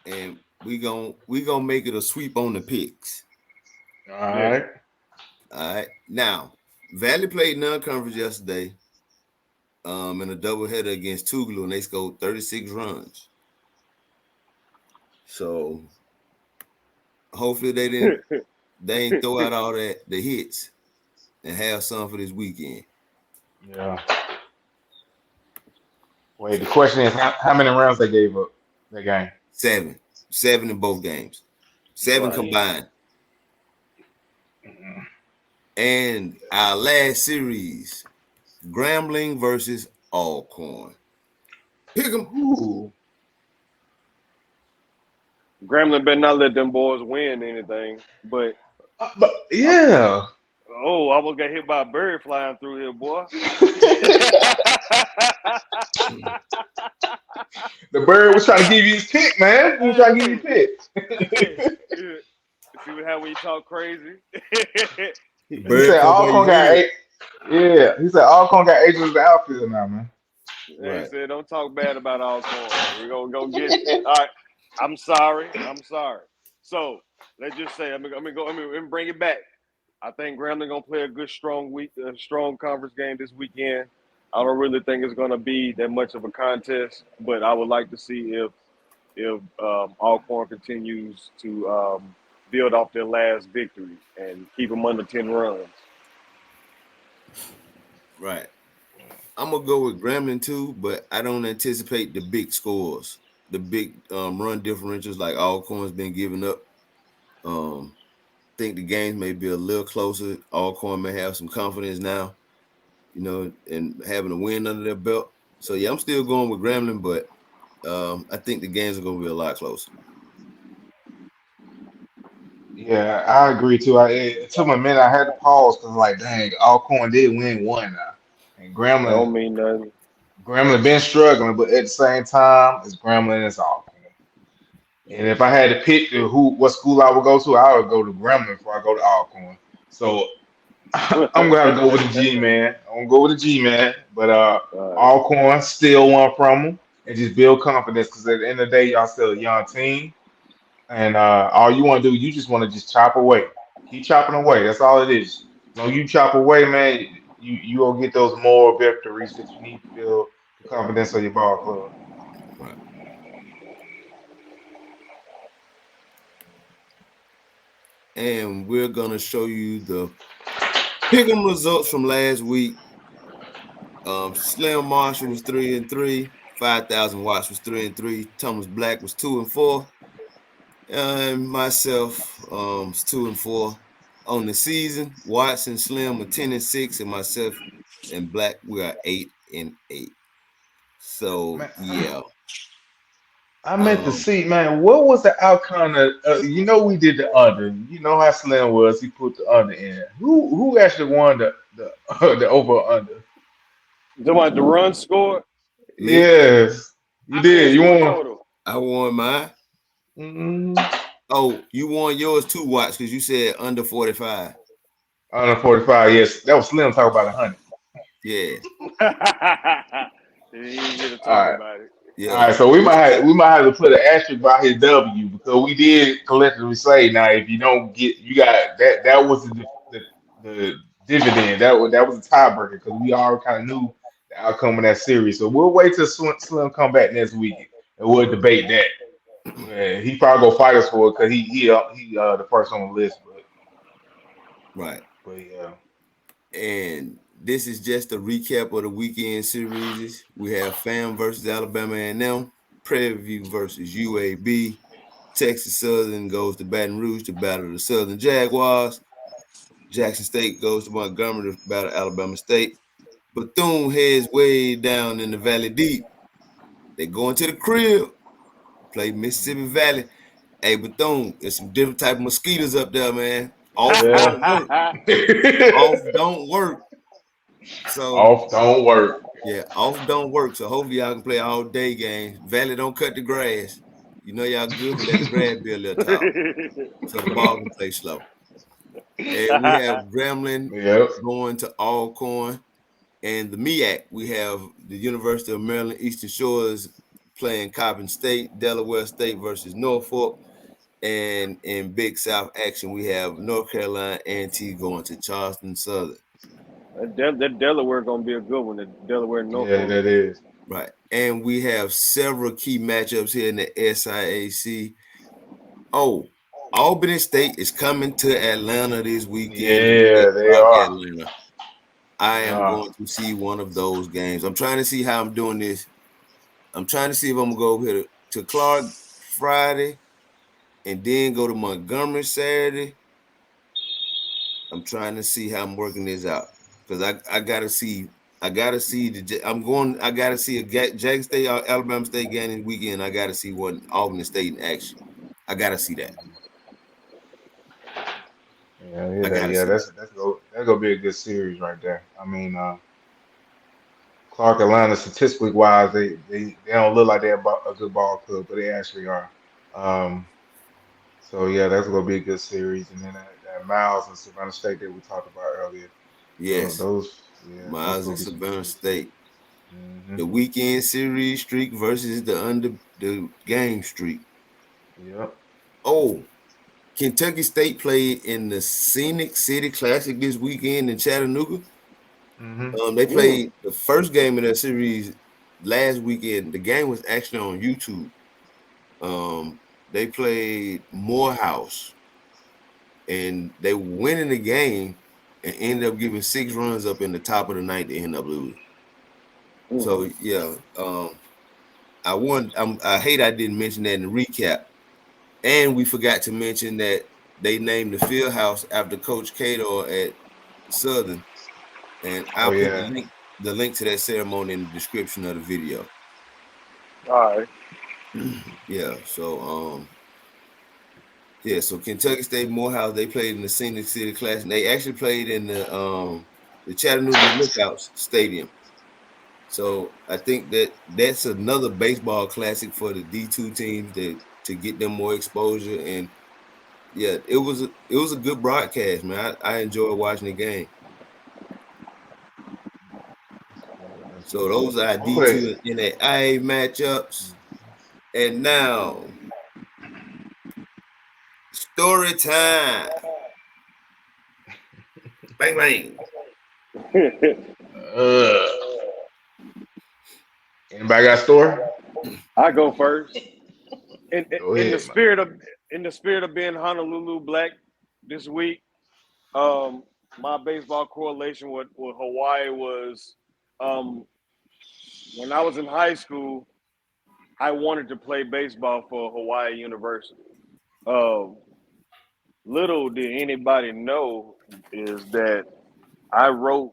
S1: and we gonna make it a sweep on the picks.
S2: All right.
S1: All right. Now, Valley played non-conference yesterday. In a doubleheader against Tougaloo, and they scored 36 runs. So hopefully they ain't throw out all the hits and have some for this weekend.
S2: Yeah. Wait, the question is how many rounds they gave up that game?
S1: 7 in both games. 7 combined.
S2: Mm-hmm.
S1: And our last series, Grambling versus Alcorn. Pick 'em.
S2: Ooh.
S3: Grambling better not let them boys win anything. But
S2: yeah.
S3: I almost got hit by a bird flying through here, boy.
S2: The bird was trying to give you his pick, man. He was trying to give you his pick.
S3: See how we talk crazy?
S2: He said Alcorn got eight. Yeah, he said Alcorn got agents in the outfield now, man.
S3: He said, don't talk bad about Alcorn. We're going to go get it. All right. I'm sorry. So let's just say, I'm gonna bring it back. I think Grambling gonna play a good, strong conference game this weekend. I don't really think it's gonna be that much of a contest, but I would like to see if Alcorn continues to build off their last victory and keep them under 10 runs.
S1: Right. I'm gonna go with Gremlin too, but I don't anticipate the big scores, the big run differentials like Alcorn's been giving up. Think the games may be a little closer. Alcorn may have some confidence now, and having a win under their belt. So yeah, I'm still going with Gremlin, but I think the games are gonna be a lot closer.
S2: Yeah, I agree too. It took me a minute. I had to pause because, like, dang, Alcorn did win one now, and
S3: That don't mean nothing.
S2: Gremlin been struggling, but at the same time, it's Gremlin and it's Alcorn. And if I had to pick what school I would go to, I would go to Gremlin before I go to Alcorn. So I'm gonna have to go with the G man. I'm gonna go with the G man, but
S3: Right.
S2: Alcorn still one from them and just build confidence because at the end of the day, y'all still a young team, and all you want to do, you just want to just chop away, keep chopping away. That's all it is. As long as you chop away, man, you will get those more victories that you need to build the confidence of your ball club.
S1: Right. And we're gonna show you the pick'em results from last week. Slim Marshall was 3-3. 5,000 watts was 3-3. Thomas Black was 2-4. And myself was 2-4 on the season. Watts and Slim were 10-6, and myself and Black we are 8-8. So
S2: Man,
S1: yeah.
S2: I meant to
S1: Um,
S2: see, man, what was the outcome of, we did the under. You know how Slim was. He put the under in. Who actually won the the over or under?
S3: You talking about the run score?
S1: me,
S2: Yes, you
S3: How many
S2: did. You
S3: score
S2: won.
S3: total?
S1: I won mine.
S2: Mm,
S1: Oh, you won yours too, Watts, because you said under 45.
S2: under 45. Yes, that was Slim talking about 100.
S1: Yeah,
S3: He didn't get to
S2: All
S3: talk
S2: right.
S3: about it.
S2: All
S1: yeah.
S2: right, so we might have to put an asterisk by his W because we did collectively say now if you don't get you got that was the dividend that was a tiebreaker because we already kind of knew the outcome of that series. So we'll wait till Slim come back next week and we'll debate that. He probably go fight us for it because he the first on the list,
S1: Right.
S2: but yeah.
S1: And this is just a recap of the weekend series. We have FAM versus Alabama A&M, Prairie View versus UAB, Texas Southern goes to Baton Rouge to battle the Southern Jaguars, Jackson State goes to Montgomery to battle Alabama State, Bethune heads way down in the Valley Deep. They go into the crib, play Mississippi Valley. Hey, Bethune, there's some different type of mosquitoes up there, man. Off
S2: Yeah.
S1: don't work. Off don't work. So
S2: Off don't work.
S1: yeah, off don't work. So hopefully y'all can play all day games. Valley don't cut the grass. You know y'all good, but let the grass be a little tall. So the ball can play slow. And we have Gremlin
S2: Yep.
S1: going to Alcorn. And the MEAC, we have the University of Maryland Eastern Shores playing Coppin State, Delaware State versus Norfolk. And in Big South action, we have North Carolina A&T going to Charleston Southern.
S3: that Delaware gonna be a good one. The Delaware and
S2: Yeah,
S3: Norfolk.
S2: that is.
S1: Right. And we have several key matchups here in the SIAC. Oh, Albany State is coming to Atlanta this weekend to play
S2: Yeah, they
S1: Clark
S2: are.
S1: Atlanta. I
S2: They
S1: am
S2: are.
S1: going to see one of those games. I'm trying to see how I'm doing this. I'm trying to see if I'm going to go over here to Clark Friday and then go to Montgomery Saturday. I'm trying to see how I'm working this out because I gotta see. I gotta see I gotta see a Jackson State Alabama State game this weekend. I gotta see what Albany State in action. I gotta see that.
S2: Yeah, yeah,
S1: I gotta
S2: yeah.
S1: see that.
S2: That's gonna be a good series right there. I mean, Clark Atlanta, statistically wise, they don't look like they're a good ball club, but they actually are. Um, so yeah, that's gonna be a good series. And then that Miles and Savannah State that we talked about earlier.
S1: Yes,
S2: Yeah, those
S1: Miles
S2: gonna
S1: and
S2: be some
S1: Savannah
S2: good series.
S1: State.
S2: Hmm.
S1: The weekend series streak versus the game streak.
S2: Yep.
S1: Oh, Kentucky State played in the Scenic City Classic this weekend in Chattanooga.
S2: Hmm.
S1: They
S3: Mm.
S1: played the first game of that series last weekend. The game was actually on YouTube. They played Morehouse. and they were winning the game and ended up giving 6 runs up in the top of the ninth to end up losing. So yeah, I hate I didn't mention that in the recap, and we forgot to mention that they named the field house after Coach Cador at Southern, and
S2: Oh
S1: I'll put
S2: yeah.
S1: the link to that ceremony in the description of the video.
S3: All right.
S1: Yeah, so Kentucky State Morehouse, they played in the Senior City Classic. They actually played in the Chattanooga Lookouts Stadium. So I think that's another baseball classic for the D2 teams to get them more exposure. And yeah, it was a good broadcast, man. I enjoyed watching the game.
S2: That's good. That's
S1: So
S2: good.
S1: those are
S2: Okay.
S1: D2 and NAIA matchups. And now, story time. Bang bang.
S2: Uh, Anybody got a story?
S3: I go first. In,
S2: Go
S3: in the
S2: ahead, man.
S3: spirit of being Honolulu Black this week, my baseball correlation with Hawaii was um, when I was in high school. I wanted to play baseball for Hawaii University. Um, little did anybody know is that I wrote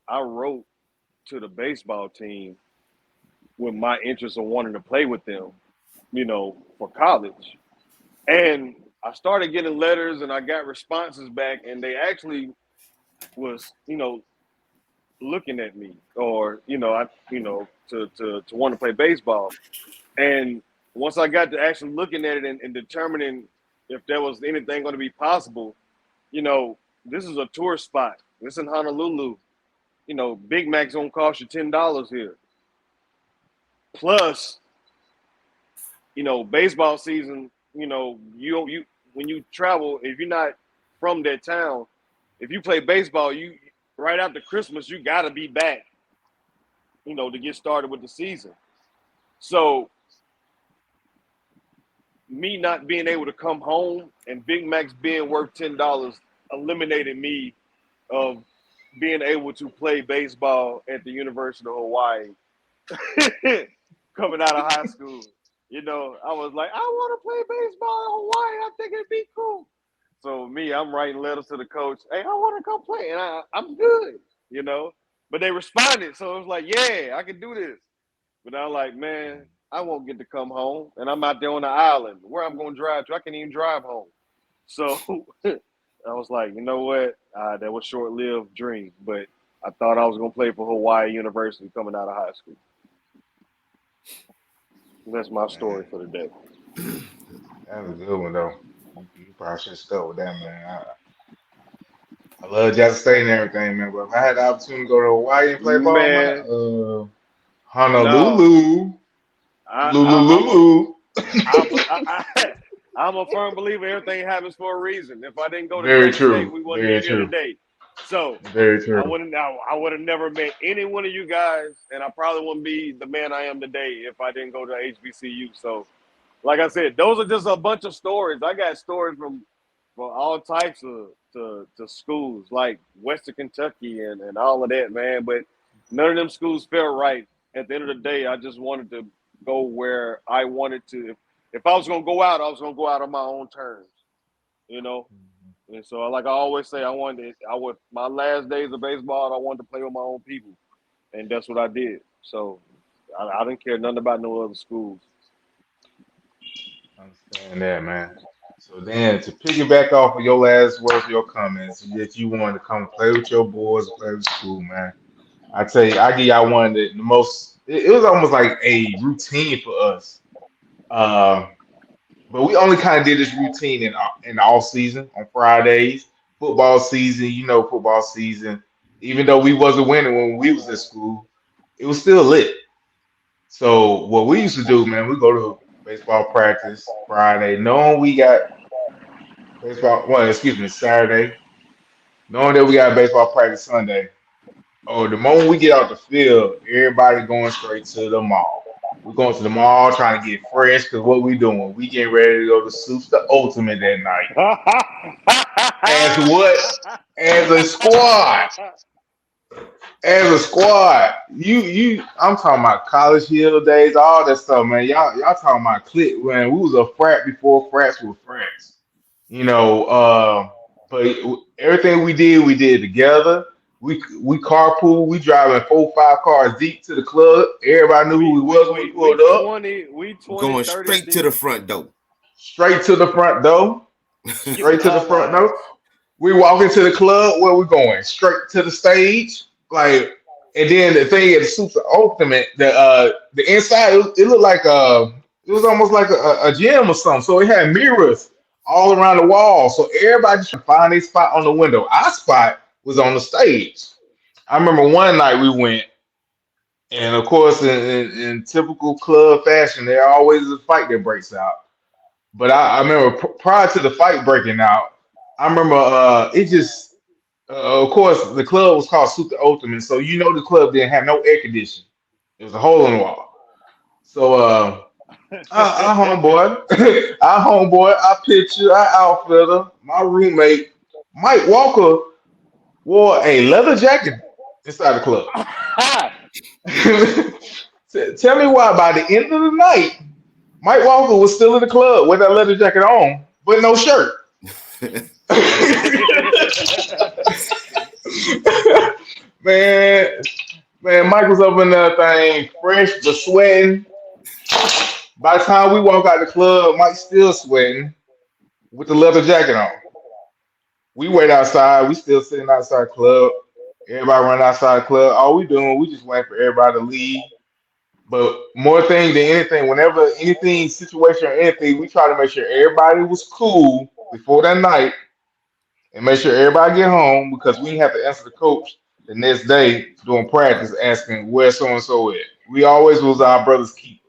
S3: I wrote to the baseball team with my interest in wanting to play with them, for college. And I started getting letters and I got responses back and they actually was, looking at me or, to want to play baseball. And once I got to actually looking at it and determining if there was anything going to be possible, this is a tourist spot. This in Honolulu. Big Mac's gonna cost you $10 here. Plus, baseball season. You when you travel, if you're not from that town, if you play baseball, you right after Christmas, you got to be back. To get started with the season. So me not being able to come home and Big Mac's being worth $10 eliminated me of being able to play baseball at the University of Hawaii coming out of high school. I was like, I want to play baseball in Hawaii. I think it'd be cool. So me, I'm writing letters to the coach. Hey, I want to come play, and I'm good. But they responded, so it was like, yeah, I can do this. But I'm like, man, I won't get to come home, and I'm out there on the island. Where I'm going to drive to, I can't even drive home. So I was like, you know what? That was short-lived dream, but I thought I was going to play for Hawaii University coming out of high school. That's my story
S2: Man,
S3: for the day.
S2: that was a good one though. You probably should have stuck with that, man. I love Jackson State and everything, man. But if I had the opportunity to go to Hawaii and play ball, man,
S3: Man, no,
S2: Honolulu,
S3: I'm a
S2: Lulu.
S3: I'm a firm believer everything happens for a reason. If I didn't go to
S2: Very
S3: Jackson State,
S2: true.
S3: we wouldn't be
S2: Very
S3: here
S2: true.
S3: today. So
S2: Very true.
S3: I would have never met any one of you guys, and I probably wouldn't be the man I am today if I didn't go to HBCU. So, like I said, those are just a bunch of stories. I got stories from all types of to schools like Western Kentucky and all of that, man. But none of them schools felt right. At the end of the day, I just wanted to go where I wanted to. If I was gonna go out, I was gonna go out on my own terms, you know. And so, like I always say, I would my last days of baseball, I wanted to play with my own people, and that's what I did. So, I didn't care nothing about no other schools.
S2: Understand that, man. So then to piggyback off of your last words, your comments that you wanted to come play with your boys, play with school, man. I tell you, I give y'all one of the most. It was almost like a routine for us. Um, but we only kind of did this routine in the off season on Fridays. Football season, football season. Even though we wasn't winning when we was at school, it was still lit. So what we used to do, man, we go to baseball practice Friday, knowing we got baseball. Well, excuse me, Saturday, knowing that we got baseball practice Sunday. Oh, the moment we get off the field, everybody going straight to the mall. We're going to the mall trying to get fresh because what we doing? We getting ready to go to Soups the Ultimate that night. As what? As a squad. As a squad. I'm talking about college hill days, all that stuff, man. Y'all talking about clique, man. We was a frat before frats were frats. You know, but everything we did together. We carpool, we driving 4, 5 cars deep to the club. Everybody knew who we was when we pulled up.
S3: we 20,
S1: Going
S3: 30
S1: straight to
S3: deep.
S1: the front door.
S2: Straight to the front door.
S3: Skipping
S2: Straight to the
S3: all
S2: front
S3: lines.
S2: door. We walk into the club. Where we going? Straight to the stage. Like, and then the thing is super ultimate. The inside it looked like it was almost like a gym or something. So it had mirrors all around the wall. So everybody just find a spot on the window. Our spot was on the stage. I remember one night we went, and of course, in typical club fashion, there always is a fight that breaks out. But I remember prior to the fight breaking out, I remember it just of course the club was called Super Ultimate, so you know the club didn't have no air conditioning. It was a hole in the wall. So our homeboy, our homeboy, our pitcher, our outfielder, my roommate, Mike Walker wore a leather jacket inside the club. Tell me why by the end of the night, Mike Walker was still in the club with that leather jacket on, but no shirt. man, man, Mike was up in that thing, fresh but sweating. By the time we walk out the club, Mike's still sweating with the leather jacket on. We wait outside. We still sitting outside the club. Everybody run outside the club. All we doing, we just waiting for everybody to leave. But more thing than anything, whenever anything, situation or anything, we try to make sure everybody was cool before that night and make sure everybody get home because we have to answer the coach the next day during practice asking where so and so is. We always was our brother's keepers.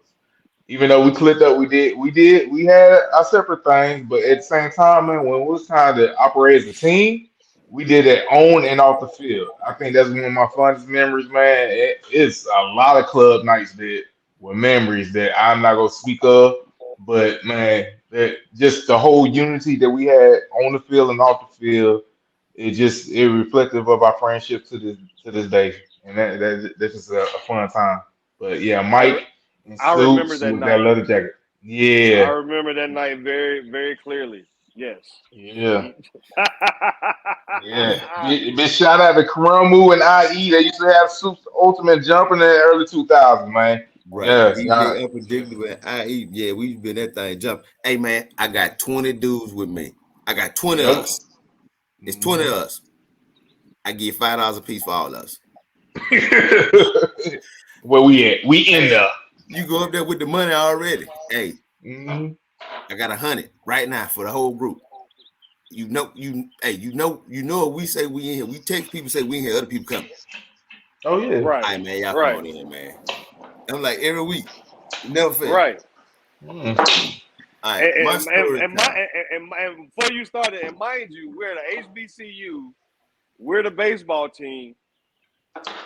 S2: Even though we clicked up, we had our separate things, but at the same time, man, when it was time to operate as a team, we did it on and off the field. I think that's one of my fondest memories, man. It's a lot of club nights that were memories that I'm not gonna speak of, but man, that just the whole unity that we had on the field and off the field, it reflective of our friendship to this day, and that's just a fun time. But yeah,
S3: I re-
S2: Mike in
S3: I remember
S2: suits
S3: that
S2: with that
S3: night.
S2: leather jacket.
S3: I
S2: Yeah,
S3: remember that night very, very clearly. Yes.
S2: yeah, yeah. Big shout out to Karamu and IE. They used to have suits ultimate jumping in the early 2000s, man.
S1: Right.
S2: Yes,
S1: DJ
S2: y'all.
S1: Unpredictable and IE. Yeah, we been that thing jump. Hey man, I got 20 dudes with me. I got 20 of
S2: Yep.
S1: us. It's 20 of
S2: Mhm.
S1: us. I give $5 a piece for all of us.
S2: Where we at? We in
S1: Hey,
S2: there.
S1: you go up there with the money already. Hey,
S2: Mhm.
S1: I got 100 right now for the whole group. If we say we in here. We text people say we in here, other people come.
S2: Oh yeah.
S3: Right.
S1: All right, man, y'all come
S3: Right.
S1: on in, man. I'm like every week. Never fail.
S3: Right.
S2: Mm.
S1: All right, my story time.
S3: And before you started, and mind you, we're the HBCU, we're the baseball team,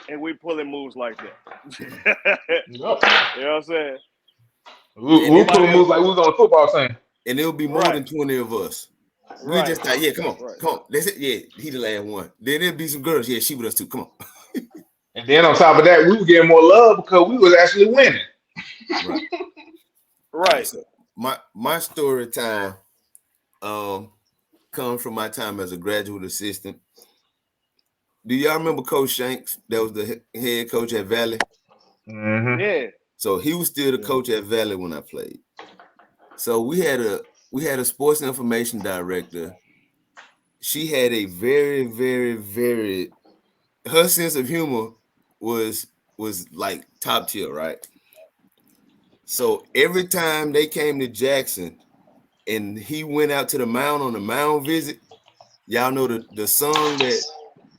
S3: and we pulling moves like that.
S2: Yep.
S3: You know what I'm saying?
S1: And
S2: We
S1: it'll
S2: put
S3: Nobody
S1: be
S2: moves
S3: else.
S2: like we was on the football team.
S1: more
S3: Right.
S1: than 20 of us. We
S3: Right.
S1: just thought, yeah, come on,
S3: Right.
S1: come on. That's it. Yeah, he the last one. Then there'll be some girls. Yeah, she with us too. Come on.
S2: And then on top of that, we were getting more love because we was actually winning.
S1: Right. All right.
S3: Right.
S1: So my story time comes from my time as a graduate assistant. Do y'all remember Coach Shanks? That was the head coach at Valley.
S2: Hmm.
S3: Yeah.
S1: So he was still the coach at Valley when I played. So we had a sports information director. She had a very, very, very her sense of humor was like top tier, right? So every time they came to Jackson and he went out to the mound on the mound visit, y'all know the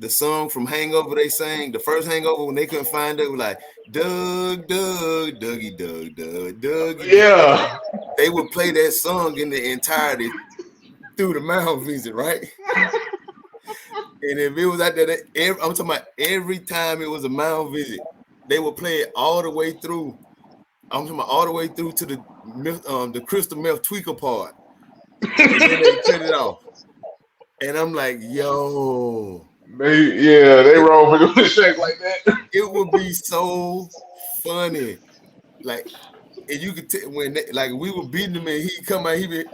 S1: song from Hangover they sang, the first Hangover when they couldn't find it, was like Doug, Doug, Dougie, Doug, Doug, Dougie.
S2: Yeah.
S1: They would play that song in the entirety through the mound visit, right? And if it was out there, I'm talking about every time it was a mound visit, they would play it all the way through. I'm talking about all the way through to the crystal meth tweaker part, and then they cut it off. And I'm like, yo,
S2: They roll with the shake like that.
S1: it would be so funny. Like, and you could tell when like we were beating him and he come out, he be,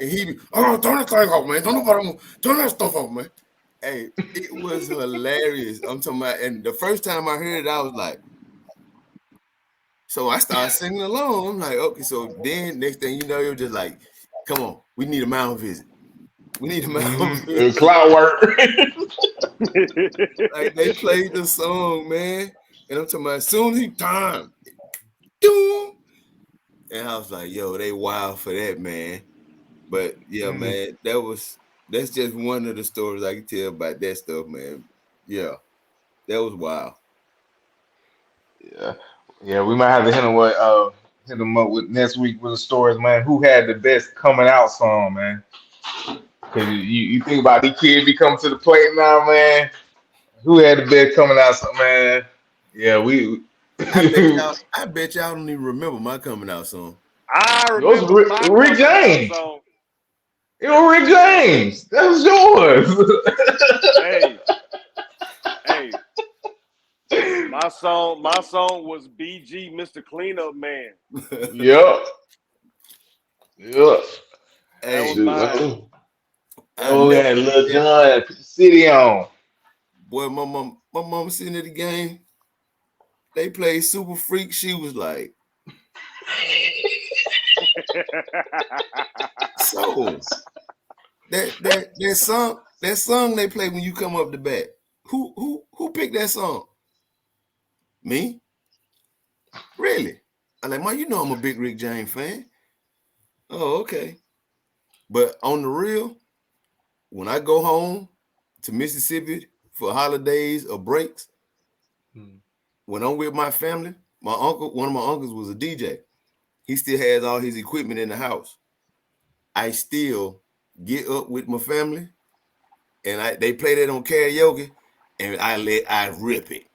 S1: oh, turn that thing off, man. Turn that stuff off, man. Hey, it was hilarious. I'm talking about, and the first time I heard it, I was like, so I started singing along. I'm like, okay, so then next thing you know, you're just like, come on, we need a mound visit. We need a mound visit.
S2: Cloudwork.
S1: Like they played the song, man. And I'm talking about as soon as he time, doom. And I was like, yo, they wild for that, man. But yeah, man, that's just one of the stories I can tell about that stuff, man. Yeah, that was wild.
S2: Yeah, we might have to hit them up with next week with the stories, man. Who had the best coming out song, man? Because you think about these kids be coming to the plate now, man. Who had the best coming out song, man? Yeah, we.
S1: I bet y'all don't even remember my coming out song.
S3: I
S2: It was
S3: remember my
S2: Rick
S3: coming out
S2: James.
S3: song.
S2: It was Rick James. That was yours.
S3: Hey. My song was BG, Mr. Cleanup Man.
S2: Yep.
S3: That was mine.
S2: Oh, yeah, Lil John, put the city on.
S1: Boy, my mom sitting at the game. They played Super Freak. She was like, so that song they play when you come up the bat. Who picked that song? Me? Really? I'm like, Mom, you know I'm a big Rick James fan. Oh, okay. But on the real, when I go home to Mississippi for holidays or breaks, when I'm with my family, one of my uncles was a DJ. He still has all his equipment in the house. I still get up with my family and they play that on karaoke and I rip it.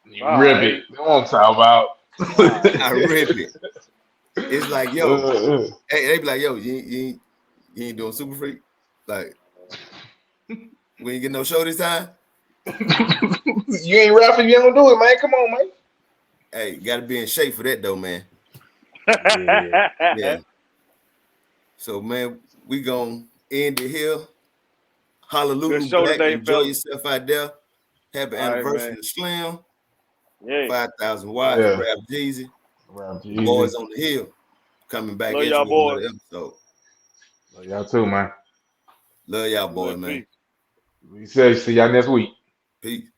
S2: Rip it. That's what I'm talking about.
S1: I rip it. It's like, yo, hey, they be like, yo, you ain't doing Super Freak? Like, we ain't getting no show this time?
S2: You ain't rapping, you don't do it, man. Come on, man.
S1: Hey, gotta be in shape for that though, man. Yeah. So, man, we gonna end it here. Hallelujah,
S3: Good show
S1: Black.
S3: today,
S1: Enjoy
S3: fellas.
S1: yourself out there. Happy anniversary to Slim.
S3: Yeah.
S1: 5,000 watts, Rap Jeezy. Boys on the Hill. Coming back
S3: Love
S1: at
S3: y'all
S1: you with
S3: boys.
S1: another episode.
S2: Love y'all too, man.
S1: Love y'all boys, man.
S2: We say see y'all next week.
S1: Peace.